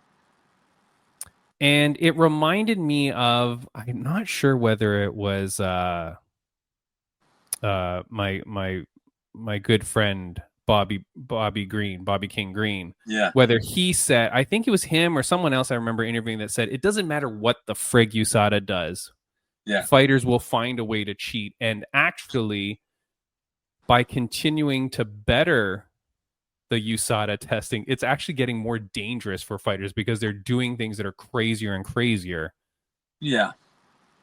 And it reminded me of, I'm not sure whether it was my good friend Bobby King Green. Yeah. Whether he said, I think it was him or someone else I remember interviewing that said, it doesn't matter what the frig USADA does. Yeah. Fighters will find a way to cheat. And actually, by continuing to better the USADA testing, it's actually getting more dangerous for fighters because they're doing things that are crazier and crazier. Yeah.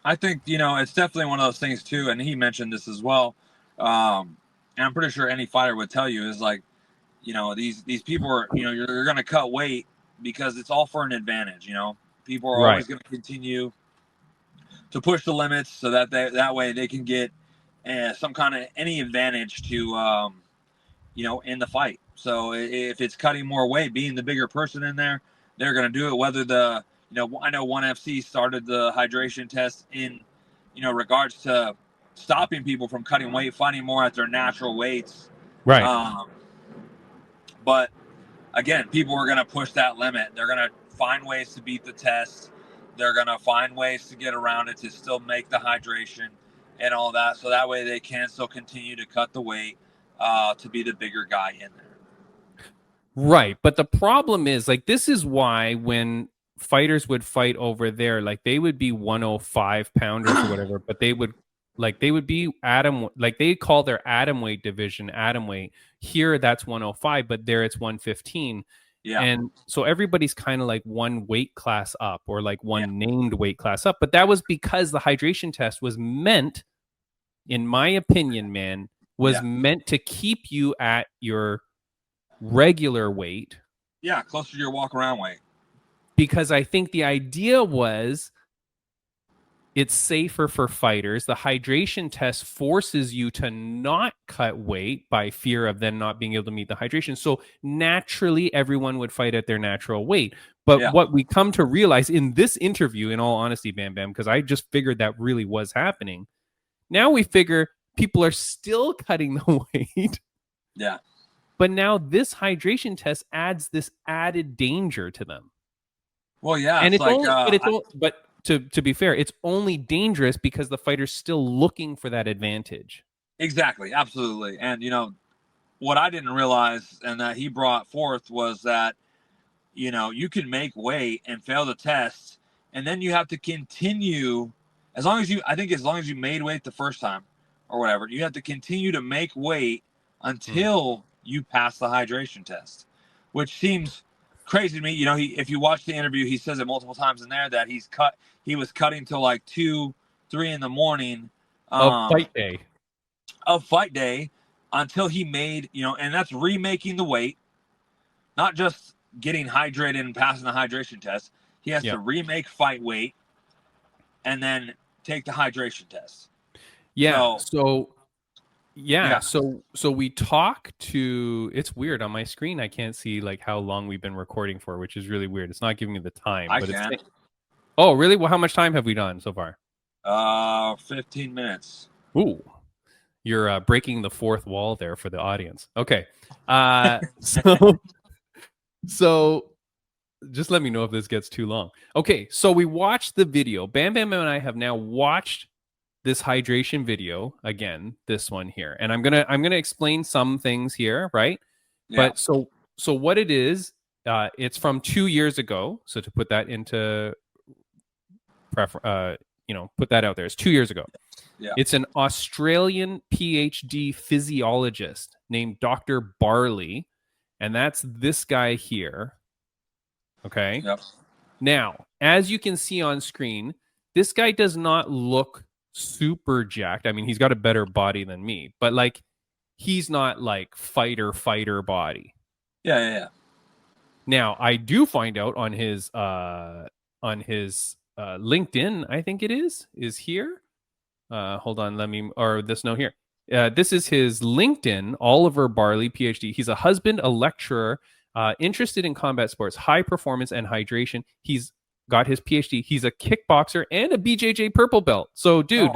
I think, you know, it's definitely one of those things too. And he mentioned this as well. And I'm pretty sure any fighter would tell you is like, you know, these people are, you know, you're going to cut weight because it's all for an advantage. You know, people are always going to continue to push the limits so that that way they can get some kind of any advantage to, you know, in the fight. So if it's cutting more weight, being the bigger person in there, they're going to do it, whether the I know ONE FC started the hydration test in, regards to stopping people from cutting weight, finding more at their natural weights. Right. But again, people are going to push that limit. They're going to find ways to beat the test. They're going to find ways to get around it to still make the hydration and all that. So that way they can still continue to cut the weight to be the bigger guy in there. Right. But the problem is, like, this is why when fighters would fight over there, like, they would be 105 pounders or whatever, but they would be they call their atom weight division atom weight. Here, that's 105, but there it's 115. Yeah. And so everybody's kind of like one weight class up, or like one named weight class up. But that was because the hydration test was meant, in my opinion, man, meant to keep you at your regular weight. Yeah, closer to your walk around weight. Because I think the idea was it's safer for fighters. The hydration test forces you to not cut weight by fear of then not being able to meet the hydration. So naturally, everyone would fight at their natural weight. But what we come to realize in this interview, in all honesty, Bam Bam, because I just figured that really was happening. Now we figure people are still cutting the weight. Yeah. But now this hydration test adds this added danger to them. Well, yeah. And to be fair, it's only dangerous because the fighter's still looking for that advantage. Exactly. Absolutely. And, what I didn't realize and that he brought forth was that, you can make weight and fail the test, and then you have to continue as long as you made weight the first time or whatever, you have to continue to make weight until you pass the hydration test, which seems crazy to me. If you watch the interview, he says it multiple times in there that he was cutting till like 2-3 in the morning of fight day until he made, and that's remaking the weight, not just getting hydrated and passing the hydration test. He has to remake fight weight and then take the hydration test. So we talk to, it's weird on my screen. I can't see like how long we've been recording for, which is really weird. It's not giving me the time. Oh, really? Well, how much time have we done so far? 15 minutes. Ooh, you're breaking the fourth wall there for the audience. Okay. So just let me know if this gets too long. Okay. So we watched the video. Bam Bam and I have now watched this hydration video again, this one here, and I'm gonna explain some things here, right? But so what it is, it's from 2 years ago. So to put that into put that out there, it's 2 years ago. It's an Australian PhD physiologist named Dr. Barley, and that's this guy here. Okay. Now, as you can see on screen, this guy does not look super jacked. I mean, he's got a better body than me, but like, he's not like fighter body. Yeah. Now, I do find out on his LinkedIn, I think it is here. Hold on, this note here. This is his LinkedIn, Oliver Barley, PhD. He's a husband, a lecturer, interested in combat sports, high performance, and hydration. He's got his PhD. He's a kickboxer and a BJJ purple belt. So, dude,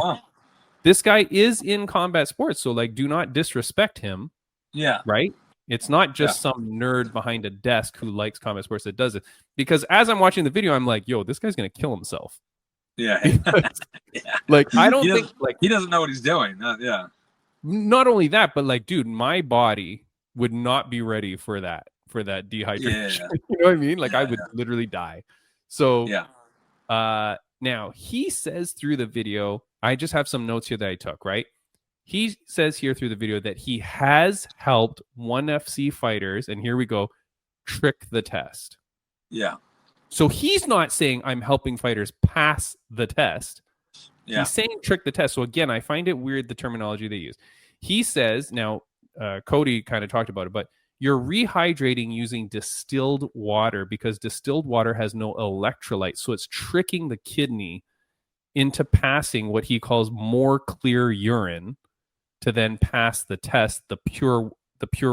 this guy is in combat sports. So, like, do not disrespect him. Yeah. Right? It's not just some nerd behind a desk who likes combat sports that does it. Because as I'm watching the video, I'm like, yo, this guy's going to kill himself. Yeah. Like, I don't think, like, he doesn't know what he's doing. Not only that, but like, dude, my body would not be ready for that dehydration. Yeah. You know what I mean? Like, I would literally die. So, now he says through the video, I just have some notes here that I took, right? He says here through the video that he has helped ONE FC fighters, and here we go, trick the test. Yeah. So he's not saying I'm helping fighters pass the test. Yeah. He's saying trick the test. So again, I find it weird the terminology they use. He says, now, Cody kind of talked about it, but you're rehydrating using distilled water because distilled water has no electrolytes. So it's tricking the kidney into passing what he calls more clear urine to then pass the test. The pure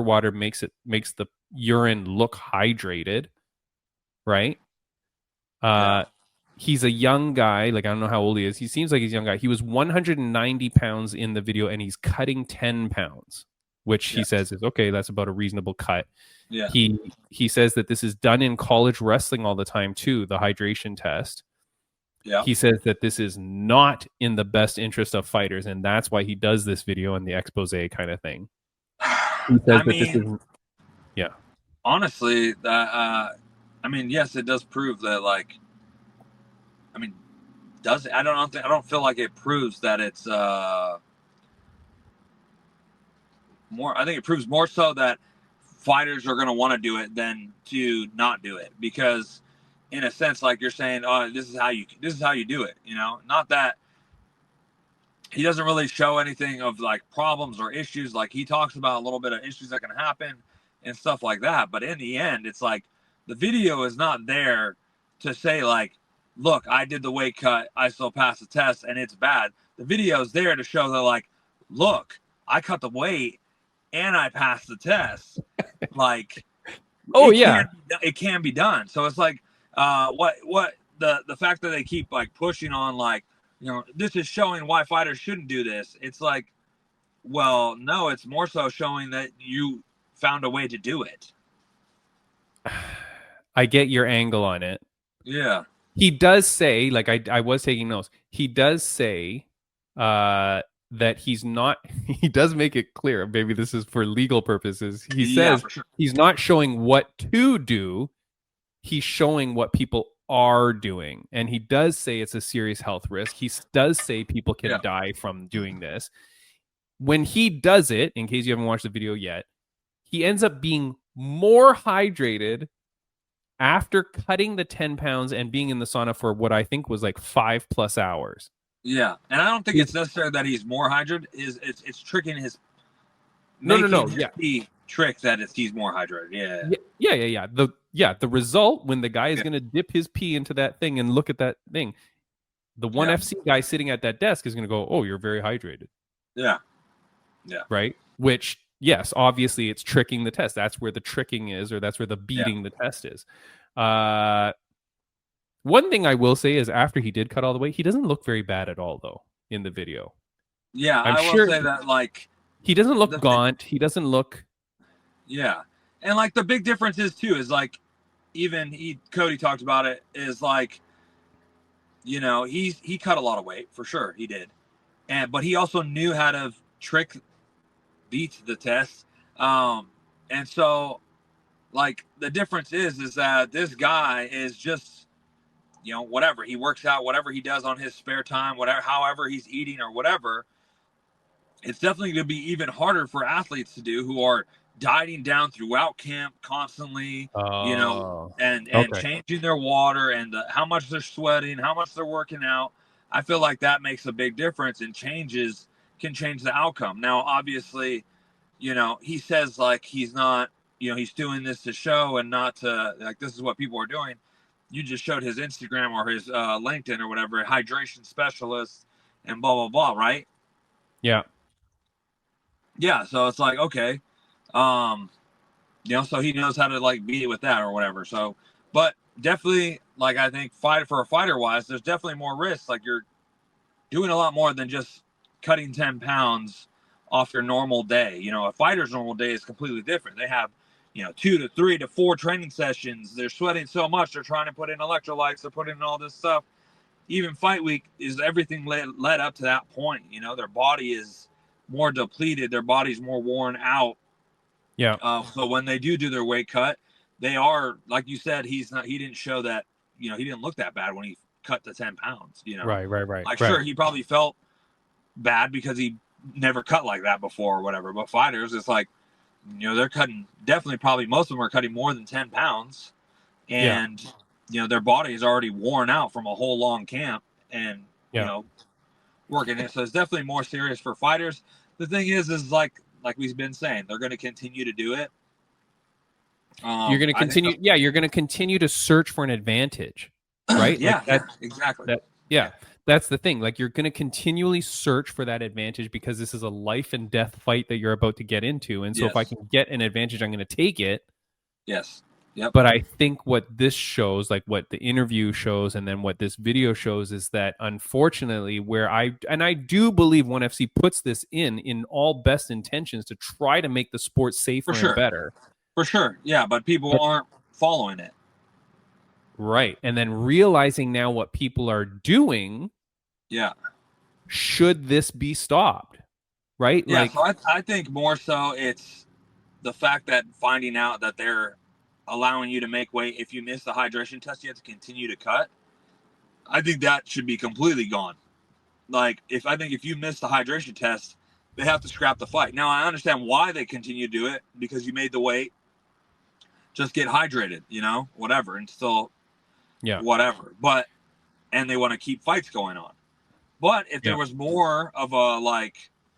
water makes the urine look hydrated, right? He's a young guy. Like, I don't know how old he is. He seems like he's a young guy. He was 190 pounds in the video, and he's cutting 10 pounds, which he says is okay. That's about a reasonable cut. Yeah. He says that this is done in college wrestling all the time too, the hydration test. Yeah. He says that this is not in the best interest of fighters, and that's why he does this video and the expose kind of thing. He says this is, honestly, that yes, it does prove that, like, does it? I don't feel like it proves that it's more. I think it proves more so that fighters are going to want to do it than to not do it, because in a sense, like you're saying, oh, this is how you do it. Not that he doesn't really show anything of like problems or issues. Like, he talks about a little bit of issues that can happen and stuff like that. But in the end, it's like the video is not there to say like, look, I did the weight cut, I still passed the test, and it's bad. The video is there to show that, like, look, I cut the weight and I passed the test. Like, it can be done. So it's like, what the fact that they keep like pushing on, like, this is showing why fighters shouldn't do this. It's like, well, no, it's more so showing that you found a way to do it. I get your angle on it. Yeah. He does say, like, I was taking notes. He does say that he's not, he does make it clear, maybe this is for legal purposes. He says he's not showing what to do. He's showing what people are doing. And he does say it's a serious health risk. He does say people can die from doing this. When he does it, in case you haven't watched the video yet, he ends up being more hydrated after cutting the 10 pounds and being in the sauna for what I think was like 5+ hours. Yeah. And I don't think it's necessary that he's more hydrated. It's tricking his trick that he's more hydrated. Yeah. The result, when the guy is going to dip his pee into that thing and look at that thing, the one FC guy sitting at that desk is going to go, oh, you're very hydrated. Yeah. Right? Which, yes, obviously it's tricking the test. That's where the tricking is, or that's where the beating the test is. One thing I will say is, after he did cut all the weight, he doesn't look very bad at all, though, in the video. Yeah, I will say that, like, he doesn't look gaunt. He doesn't look. Yeah. And like the big difference is too, is like, even Cody talked about it, is like, he cut a lot of weight for sure. He did. But he also knew how to beat the test. And so, like, the difference is that this guy is just, whatever he works out, whatever he does on his spare time, however he's eating or whatever, it's definitely going to be even harder for athletes to do, who are dieting down throughout camp constantly, and changing their water and how much they're sweating, how much they're working out. I feel like that makes a big difference and can change the outcome. Now, obviously, he says like he's not, he's doing this to show and not to, like, this is what people are doing. You just showed his Instagram or his LinkedIn or whatever, hydration specialist and blah, blah, blah, right? Yeah. Yeah, so it's like, okay. So he knows how to like beat it with that or whatever. So, but definitely, like, I think for a fighter wise, there's definitely more risk. Like, you're doing a lot more than just cutting 10 pounds off your normal day. A fighter's normal day is completely different. They have, 2 to 3 to 4 training sessions. They're sweating so much. They're trying to put in electrolytes. They're putting in all this stuff. Even fight week is everything led up to that point. Their body is more depleted. Their body's more worn out. Yeah. So when they do their weight cut, they are, like you said, he didn't show that, he didn't look that bad when he cut the 10 pounds, Right. Like, sure, he probably felt bad because he never cut like that before or whatever. But fighters, it's like, they're cutting, definitely probably most of them are cutting more than 10 pounds. And, their body is already worn out from a whole long camp and, working it. So it's definitely more serious for fighters. The thing is like we've been saying, they're going to continue to do it. You're going to continue. You're going to continue to search for an advantage, right? Exactly. That's the thing. Like, you're going to continually search for that advantage because this is a life and death fight that you're about to get into. And so if I can get an advantage, I'm going to take it. Yes. Yep. But I think what this shows, like what the interview shows, and then what this video shows, is that unfortunately, I do believe ONE FC puts this in all best intentions to try to make the sport safer and better. For sure. Yeah, but people aren't following it. Right. And then realizing now what people are doing. Yeah. Should this be stopped? Right? Yeah, so I think more so it's the fact that finding out that they're allowing you to make weight. If you miss the hydration test, you have to continue to cut. I think that should be completely gone. Like, if you miss the hydration test, they have to scrap the fight. Now, I understand why they continue to do it, because you made the weight. Just get hydrated, whatever, and still, whatever. But, and they want to keep fights going on. But if there was more of a,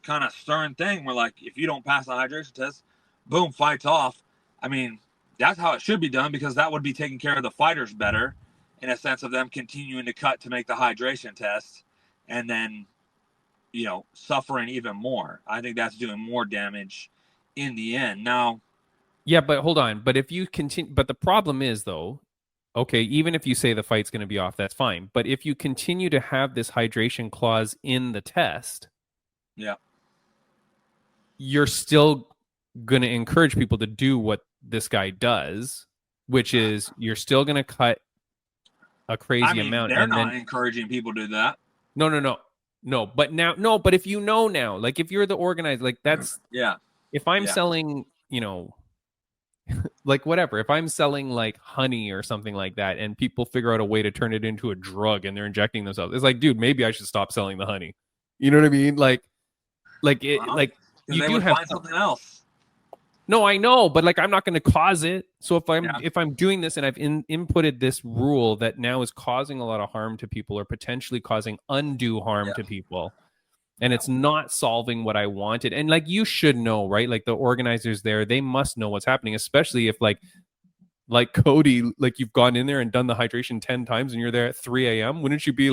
kind of stern thing where, if you don't pass the hydration test, boom, fight's off. I mean, that's how it should be done, because that would be taking care of the fighters better, in a sense of them continuing to cut to make the hydration test and then, suffering even more. I think that's doing more damage in the end. Now, yeah, but hold on. But if you continue, but the problem is, though, okay, even if you say the fight's going to be off, that's fine. But if you continue to have this hydration clause in the test, you're still going to encourage people to do what this guy does, which is you're still going to cut a crazy amount. They're not encouraging people to do that. No. But now, but if you know now, if you're the organizer, that's If I'm selling, whatever, if I'm selling honey or something like that, and people figure out a way to turn it into a drug and they're injecting themselves, it's dude, maybe I should stop selling the honey. You know what I mean? You do have something else. No, I know, but I'm not going to cause it. So if I'm doing this and I've inputted this rule that now is causing a lot of harm to people, or potentially causing undue harm to people, and it's not solving what I wanted, and you should know, right? The organizers there, they must know what's happening, especially if like Cody, you've gone in there and done the hydration 10 times and you're there at 3 a.m. Wouldn't you be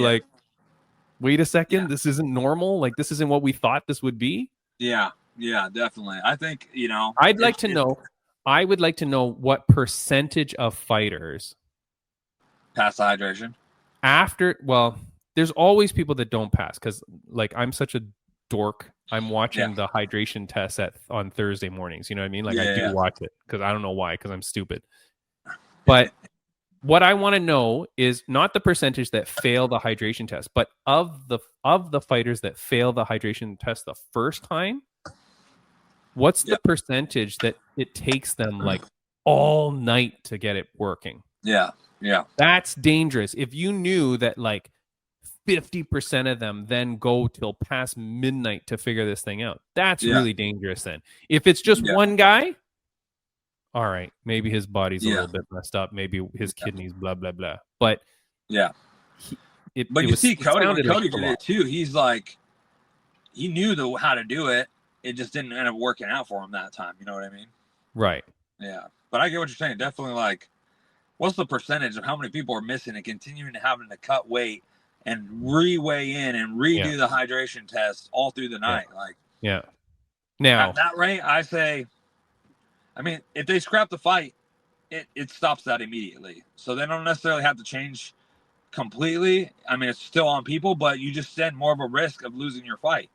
wait a second, this isn't normal? This isn't what we thought this would be? Yeah, definitely. I think, I would like to know what percentage of fighters pass the hydration there's always people that don't pass, because I'm such a dork. I'm watching the hydration tests on Thursday mornings. You know what I mean? I do watch it, because I don't know why, because I'm stupid. But what I want to know is not the percentage that fail the hydration test, but of the fighters that fail the hydration test the first time, what's the percentage that it takes them all night to get it working? Yeah. That's dangerous. If you knew that 50% of them then go till past midnight to figure this thing out, that's really dangerous then. If it's just one guy, all right, maybe his body's a little bit messed up, maybe his kidneys, blah, blah, blah. But you see Cody did it too. He's he knew how to do it. It just didn't end up working out for him that time. You know what I mean? Right. Yeah. But I get what you're saying. Definitely what's the percentage of how many people are missing and continuing to having to cut weight and re-weigh in and redo the hydration test all through the night? Now, at that rate, I say, if they scrap the fight, it stops that immediately. So they don't necessarily have to change completely. It's still on people, but you just stand more of a risk of losing your fight.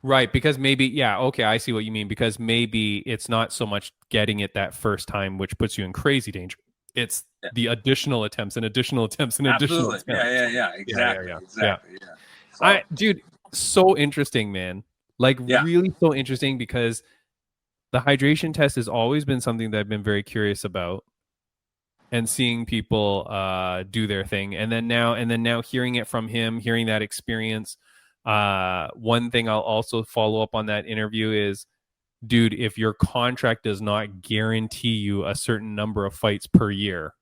Right, because maybe, I see what you mean, because maybe it's not so much getting it that first time, which puts you in crazy danger. It's the additional attempts and additional attempts and additional attempts. Yeah, exactly. So, dude, so interesting, man. Really so interesting, because the hydration test has always been something that I've been very curious about, and seeing people do their thing. And then now hearing it from him, hearing that experience. One thing I'll also follow up on that interview is, dude, if your contract does not guarantee you a certain number of fights per year,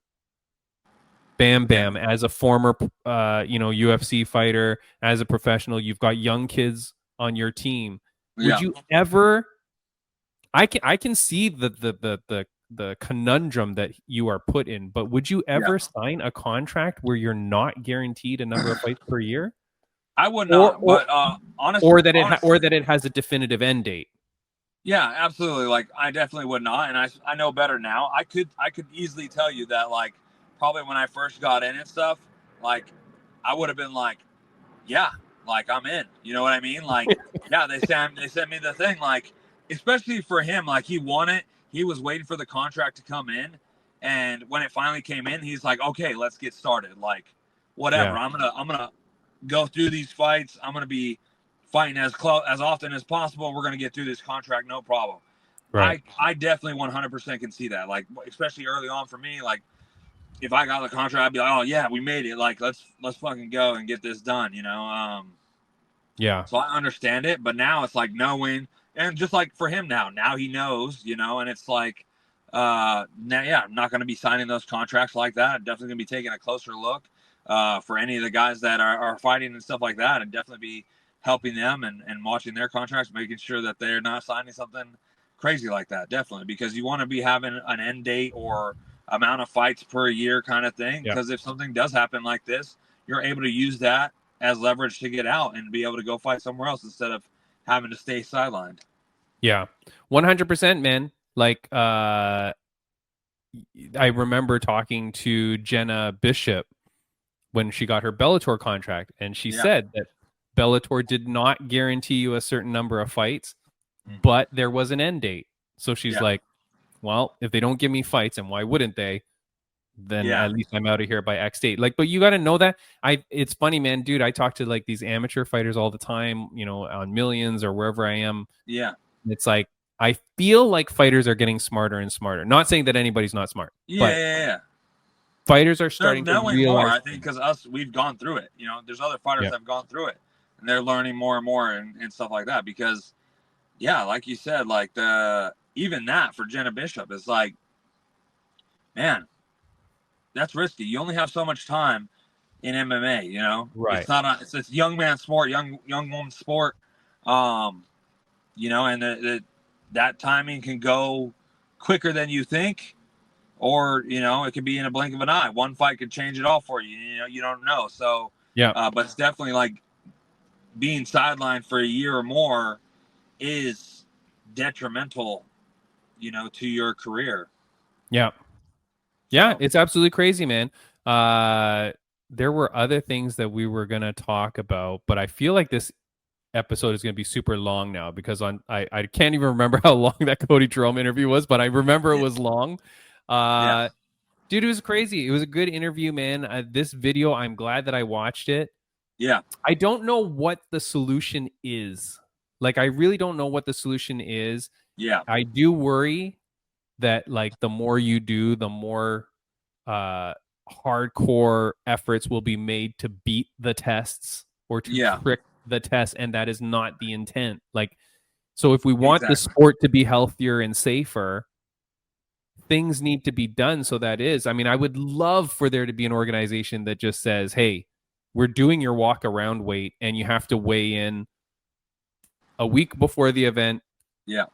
bam, as a former UFC fighter, as a professional, you've got young kids on your team. Would you ever, I can see the conundrum that you are put in, but would you ever sign a contract where you're not guaranteed a number of fights per year? I would not, but honestly, or that it has a definitive end date. Yeah, absolutely. Like I definitely would not, and I know better now. I could easily tell you that like probably when I first got in and stuff, like I would have been like, yeah, like I'm in. You know what I mean? Like yeah, they sent me the thing. Like especially for him, like he won it. He was waiting for the contract to come in, and when it finally came in, he's like, okay, let's get started. Like whatever. Yeah. I'm gonna go through these fights. I'm gonna be fighting as often as possible. We're gonna get through this contract, no problem. Right. I definitely 100% can see that. Like especially early on for me, like if I got the contract, I'd be like, oh yeah, we made it. Like let's fucking go and get this done. You know. Yeah. So I understand it, but now it's like knowing, and just like for him now he knows. You know, and it's like, now yeah, I'm not gonna be signing those contracts like that. I'm definitely gonna be taking a closer look. For any of the guys that are fighting and stuff like that, and definitely be helping them and watching their contracts, making sure that they're not signing something crazy like that. Definitely, because you want to be having an end date or amount of fights per year kind of thing. Yeah. Because if something does happen like this, you're able to use that as leverage to get out and be able to go fight somewhere else instead of having to stay sidelined. Yeah. 100%, man. Like, I remember talking to Jenna Bishop when she got her Bellator contract, and she said that Bellator did not guarantee you a certain number of fights, but there was an end date. So she's like, well, if they don't give me fights, and why wouldn't they? Then at least I'm out of here by X date. Like, but you got to know that. It's funny, man, dude. I talk to like these amateur fighters all the time, you know, on Millions or wherever I am. Yeah. It's like, I feel like fighters are getting smarter and smarter. Not saying that anybody's not smart. Yeah. Fighters are starting to realize more, I think, because we've gone through it. You know, there's other fighters that have gone through it, and they're learning more and more and stuff like that. Because, yeah, like you said, like even that for Jenna Bishop is like, man, that's risky. You only have so much time in MMA. You know, right? It's not it's a young man sport, young woman sport. You know, and that timing can go quicker than you think. Or, you know, it could be in a blink of an eye. One fight could change it all for you. You know, you don't know. So, but it's definitely like being sidelined for a year or more is detrimental, you know, to your career. Yeah. Yeah, it's absolutely crazy, man. There were other things that we were going to talk about, but I feel like this episode is going to be super long now because I can't even remember how long that Cody Jerome interview was, but I remember it was long. Dude, it was crazy. It was a good interview, man. This video, I'm glad that I watched it. Yeah. I don't know what the solution is. Like, I really don't know what the solution is. Yeah. I do worry that, like, the more you do, the more hardcore efforts will be made to beat the tests or to trick the test, and that is not the intent. Like, so if we want the sport to be healthier and safer, things need to be done so that is. I mean, I would love for there to be an organization that just says, hey, we're doing your walk around weight and you have to weigh in a week before the event. Yeah.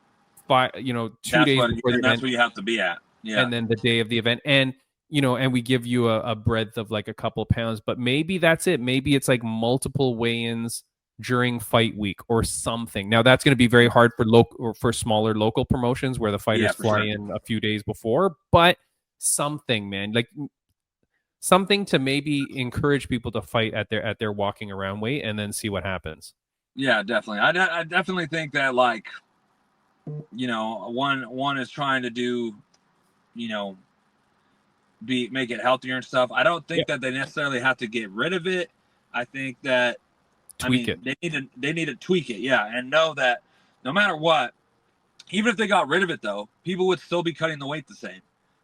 2 days before the event. That's where you have to be at. Yeah. And then the day of the event. And, you know, and we give you a breadth of like a couple pounds, but maybe that's it. Maybe it's like multiple weigh-ins during fight week or something. Now that's going to be very hard for smaller local promotions where the fighters fly in a few days before, but something, man, like something to maybe encourage people to fight at their walking around weight and then see what happens. Yeah, definitely. I definitely think that, like, you know, one is trying to do, you know, make it healthier and stuff. I don't think that they necessarily have to get rid of it. I think that tweak it. They need to tweak it, and know that no matter what, even if they got rid of it, though, people would still be cutting the weight the same.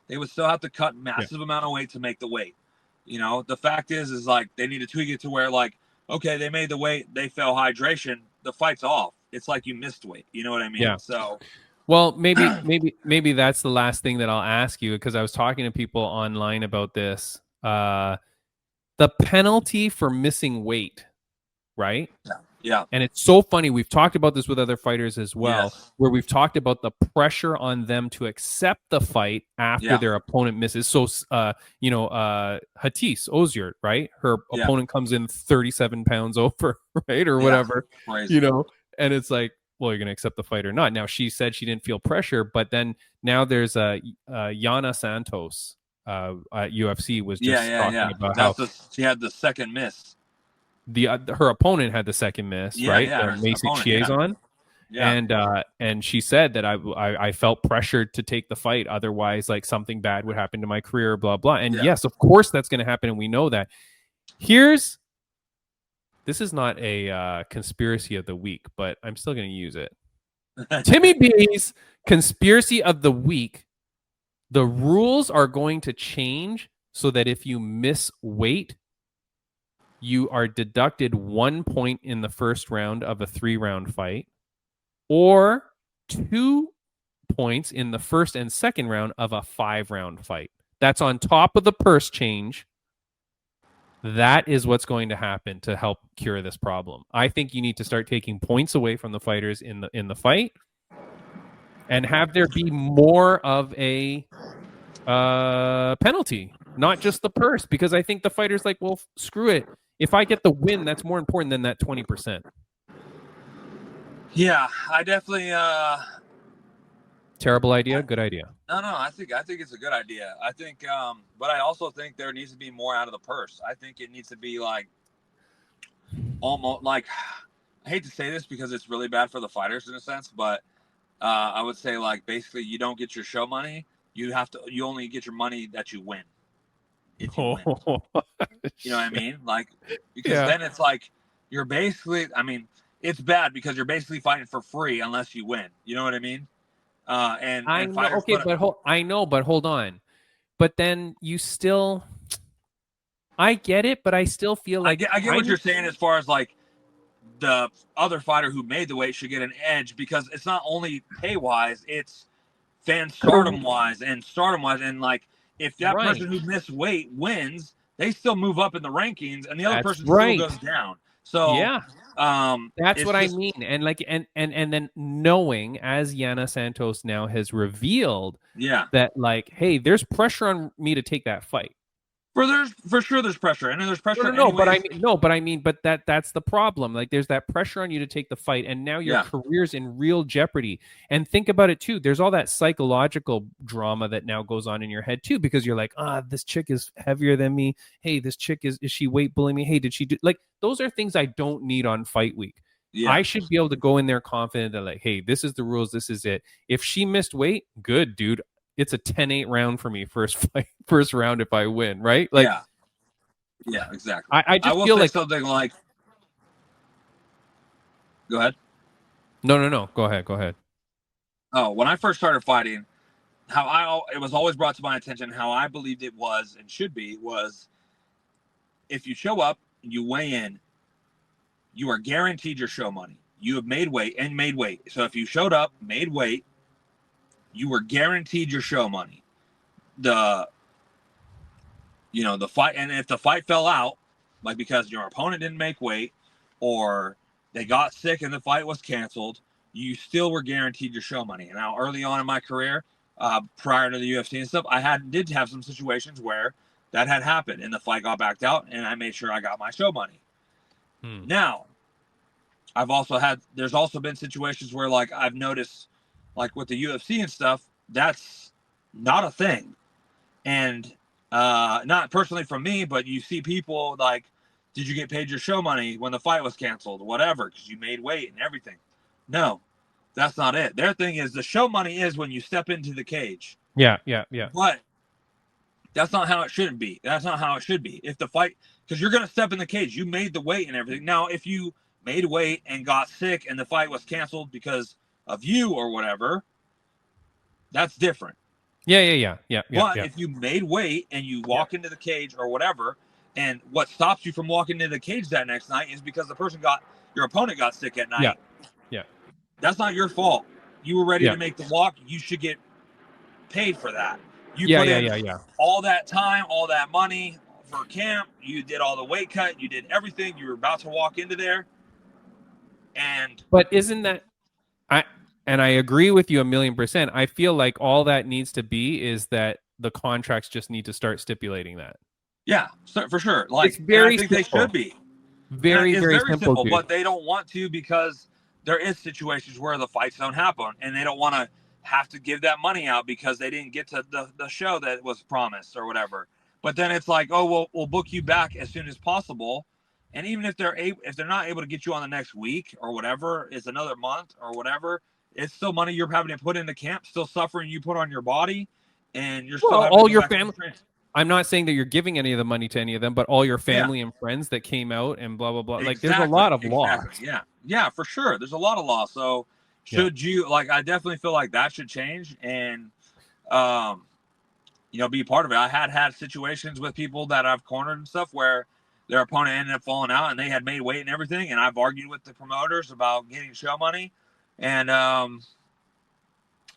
They would still have to cut massive amount of weight to make the weight. You know, the fact is like they need to tweak it to where, like, okay, they made the weight, they fell hydration, the fight's off. It's like you missed weight. You know what I mean? Yeah. So, well, maybe that's the last thing that I'll ask you, because I was talking to people online about this. The penalty for missing weight. Right? Yeah. And it's so funny. We've talked about this with other fighters as well, where we've talked about the pressure on them to accept the fight after their opponent misses. So, Hatis Ozier, right? Her opponent comes in 37 pounds over, right? Or whatever, crazy. you know, and it's like, well, you're going to accept the fight or not. Now, she said she didn't feel pressure, but then now there's Yana Santos at UFC was just talking about how she had the second miss. Her opponent had the second miss, right? Macy Chiasson. Yeah. And she said that I felt pressured to take the fight, otherwise like something bad would happen to my career, blah blah. And yes, of course that's going to happen, and we know that. This is not a conspiracy of the week, but I'm still going to use it. Timmy B's conspiracy of the week. The rules are going to change so that if you miss weight, you are deducted 1 point in the first round of a 3-round fight, or 2 points in the first and second round of a 5-round fight. That's on top of the purse change. That is what's going to happen to help cure this problem. I think you need to start taking points away from the fighters in the fight, and have there be more of a penalty, not just the purse, because I think the fighter's like, well, screw it. If I get the win, that's more important than that 20%. Yeah, I definitely. Terrible idea. Good idea. No, I think it's a good idea. I think, but I also think there needs to be more out of the purse. I think it needs to be like almost like, I hate to say this because it's really bad for the fighters in a sense, but I would say like basically you don't get your show money. You only get your money that you win. If you win. You know what I mean? Like, because then it's like you're basically, I mean, it's bad because you're basically fighting for free unless you win. You know what I mean? I know, but hold on. But then you still, I get it, but I still feel like I get what you're saying as far as like the other fighter who made the weight should get an edge, because it's not only pay wise, it's fan stardom wise, and like if that person who missed weight wins, they still move up in the rankings, and the other person still goes down. So that's what I mean. And like and then knowing, as Yana Santos now has revealed, that like, hey, there's pressure on me to take that fight. For sure there's pressure, and then there's pressure. But that's the problem. Like, there's that pressure on you to take the fight, and now your career's in real jeopardy. And think about it too. There's all that psychological drama that now goes on in your head too, because you're like, this chick is heavier than me. Hey, this chick is she weight bullying me? Hey, did she do, like, those are things I don't need on fight week. Yeah. I should be able to go in there confident that like, hey, this is the rules. This is it. If she missed weight, good, dude. It's a 10-8 round for me first round if I win, right? Like, yeah, exactly. I just feel like something like. Go ahead. No. Go ahead. Oh, when I first started fighting, it was always brought to my attention how I believed it was and should be was, if you show up and you weigh in, you are guaranteed your show money. You have made weight. So if you showed up, made weight, you were guaranteed your show money. The fight, and if the fight fell out, like because your opponent didn't make weight or they got sick and the fight was canceled, you still were guaranteed your show money. And now early on in my career, prior to the UFC and stuff, I did have some situations where that had happened and the fight got backed out and I made sure I got my show money. Now, there's also been situations where like I've noticed, like with the UFC and stuff, that's not a thing. And not personally from me, but you see people like, did you get paid your show money when the fight was canceled? Whatever, because you made weight and everything. No, that's not it. Their thing is the show money is when you step into the cage. Yeah. But that's not how it should be. That's not how it should be. If the fight, because you're going to step in the cage, you made the weight and everything. Now, if you made weight and got sick and the fight was canceled because of you or whatever, that's different. Yeah. But if you made weight and you walk into the cage or whatever, and what stops you from walking into the cage that next night is because your opponent got sick at night. Yeah. That's not your fault. You were ready to make the walk. You should get paid for that. You put in all that time, all that money for camp. You did all the weight cut. You did everything. You were about to walk into there. But isn't that, I agree with you 1,000,000%. I feel like all that needs to be is that the contracts just need to start stipulating that. Yeah, for sure. Like, it's very I think simple. They should be. Very simple. But they don't want to because there is situations where the fights don't happen, and they don't want to have to give that money out because they didn't get to the show that was promised or whatever. But then it's like, oh, we'll book you back as soon as possible. And even if they're not able to get you on the next week or whatever, it's another month or whatever, it's still money you're having to put into camp, still suffering you put on your body, and you're still having all to your family. I'm not saying that you're giving any of the money to any of them, but all your family and friends that came out and blah blah blah. Like there's a lot of loss. Yeah, for sure. There's a lot of loss. So should you like? I definitely feel like that should change and, be part of it. I had situations with people that I've cornered and stuff where their opponent ended up falling out and they had made weight and everything, and I've argued with the promoters about getting show money, and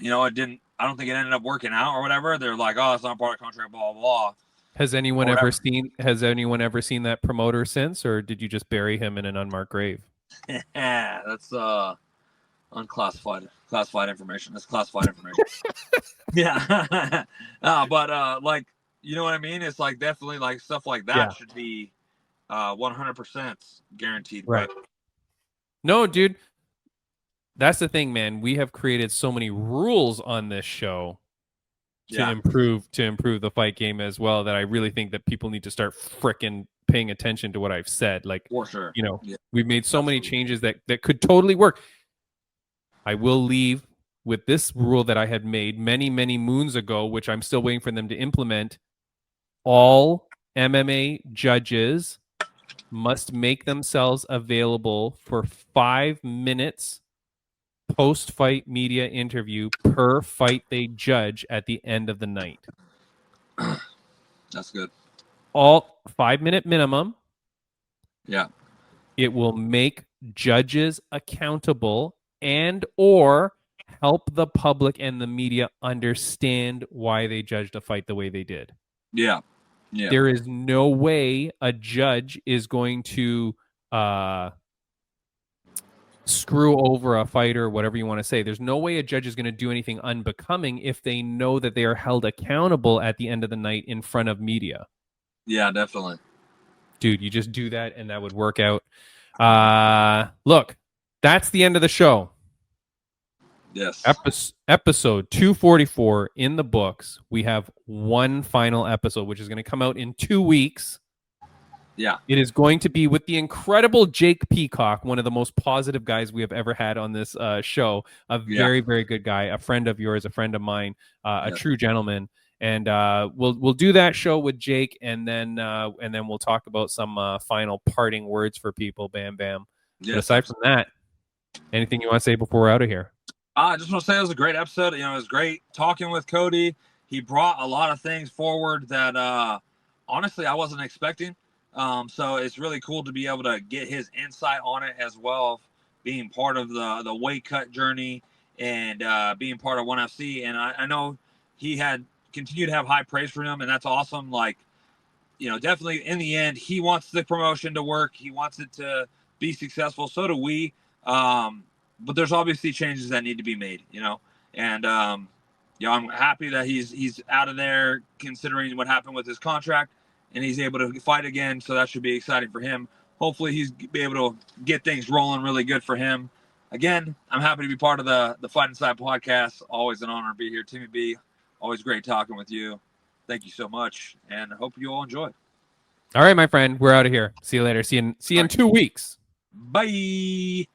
it didn't. I don't think it ended up working out or whatever. They're like, oh, that's not part of the contract, blah blah blah. Has anyone ever seen that promoter since, or did you just bury him in an unmarked grave? That's classified information. That's classified information. Yeah. But like, you know what I mean? It's like definitely like stuff like that should be 100% guaranteed. Right. But... No, dude. That's the thing, man. We have created so many rules on this show to improve the fight game as well, that I really think that people need to start fricking paying attention to what I've said. Like, for sure. We've made so many changes that could totally work. I will leave with this rule that I had made many, many moons ago, which I'm still waiting for them to implement. All MMA judges must make themselves available for 5 minutes post-fight media interview per fight they judge at the end of the night. That's good. All 5-minute minimum. Yeah. It will make judges accountable and or help the public and the media understand why they judged a fight the way they did. Yeah. Yeah. There is no way a judge is going to screw over a fighter, whatever you want to say. There's no way a judge is going to do anything unbecoming if they know that they are held accountable at the end of the night in front of media. Yeah, definitely. Dude, you just do that and that would work out. Look, that's the end of the show. Yes. Episode 244 in the books. We have one final episode, which is going to come out in 2 weeks. Yeah. It is going to be with the incredible Jake Peacock, one of the most positive guys we have ever had on this show. A very, very good guy, a friend of yours, a friend of mine, a true gentleman. And we'll do that show with Jake, and then we'll talk about some final parting words for people. Bam, bam. Yes. But aside from that, anything you want to say before we're out of here? I just want to say it was a great episode. It was great talking with Cody. He brought a lot of things forward that honestly I wasn't expecting. So it's really cool to be able to get his insight on it as well, being part of the weight cut journey and being part of 1FC. And I know he had continued to have high praise for him, and that's awesome. Like, definitely in the end, he wants the promotion to work. He wants it to be successful. So do we. But there's obviously changes that need to be made, and I'm happy that he's out of there considering what happened with his contract. And he's able to fight again, so that should be exciting for him. Hopefully he's be able to get things rolling really good for him. Again, I'm happy to be part of the Fight Inside podcast. Always an honor to be here. Timmy B, always great talking with you. Thank you so much, and I hope you all enjoy. All right, my friend, we're out of here. See you later. See you in 2 weeks. Bye.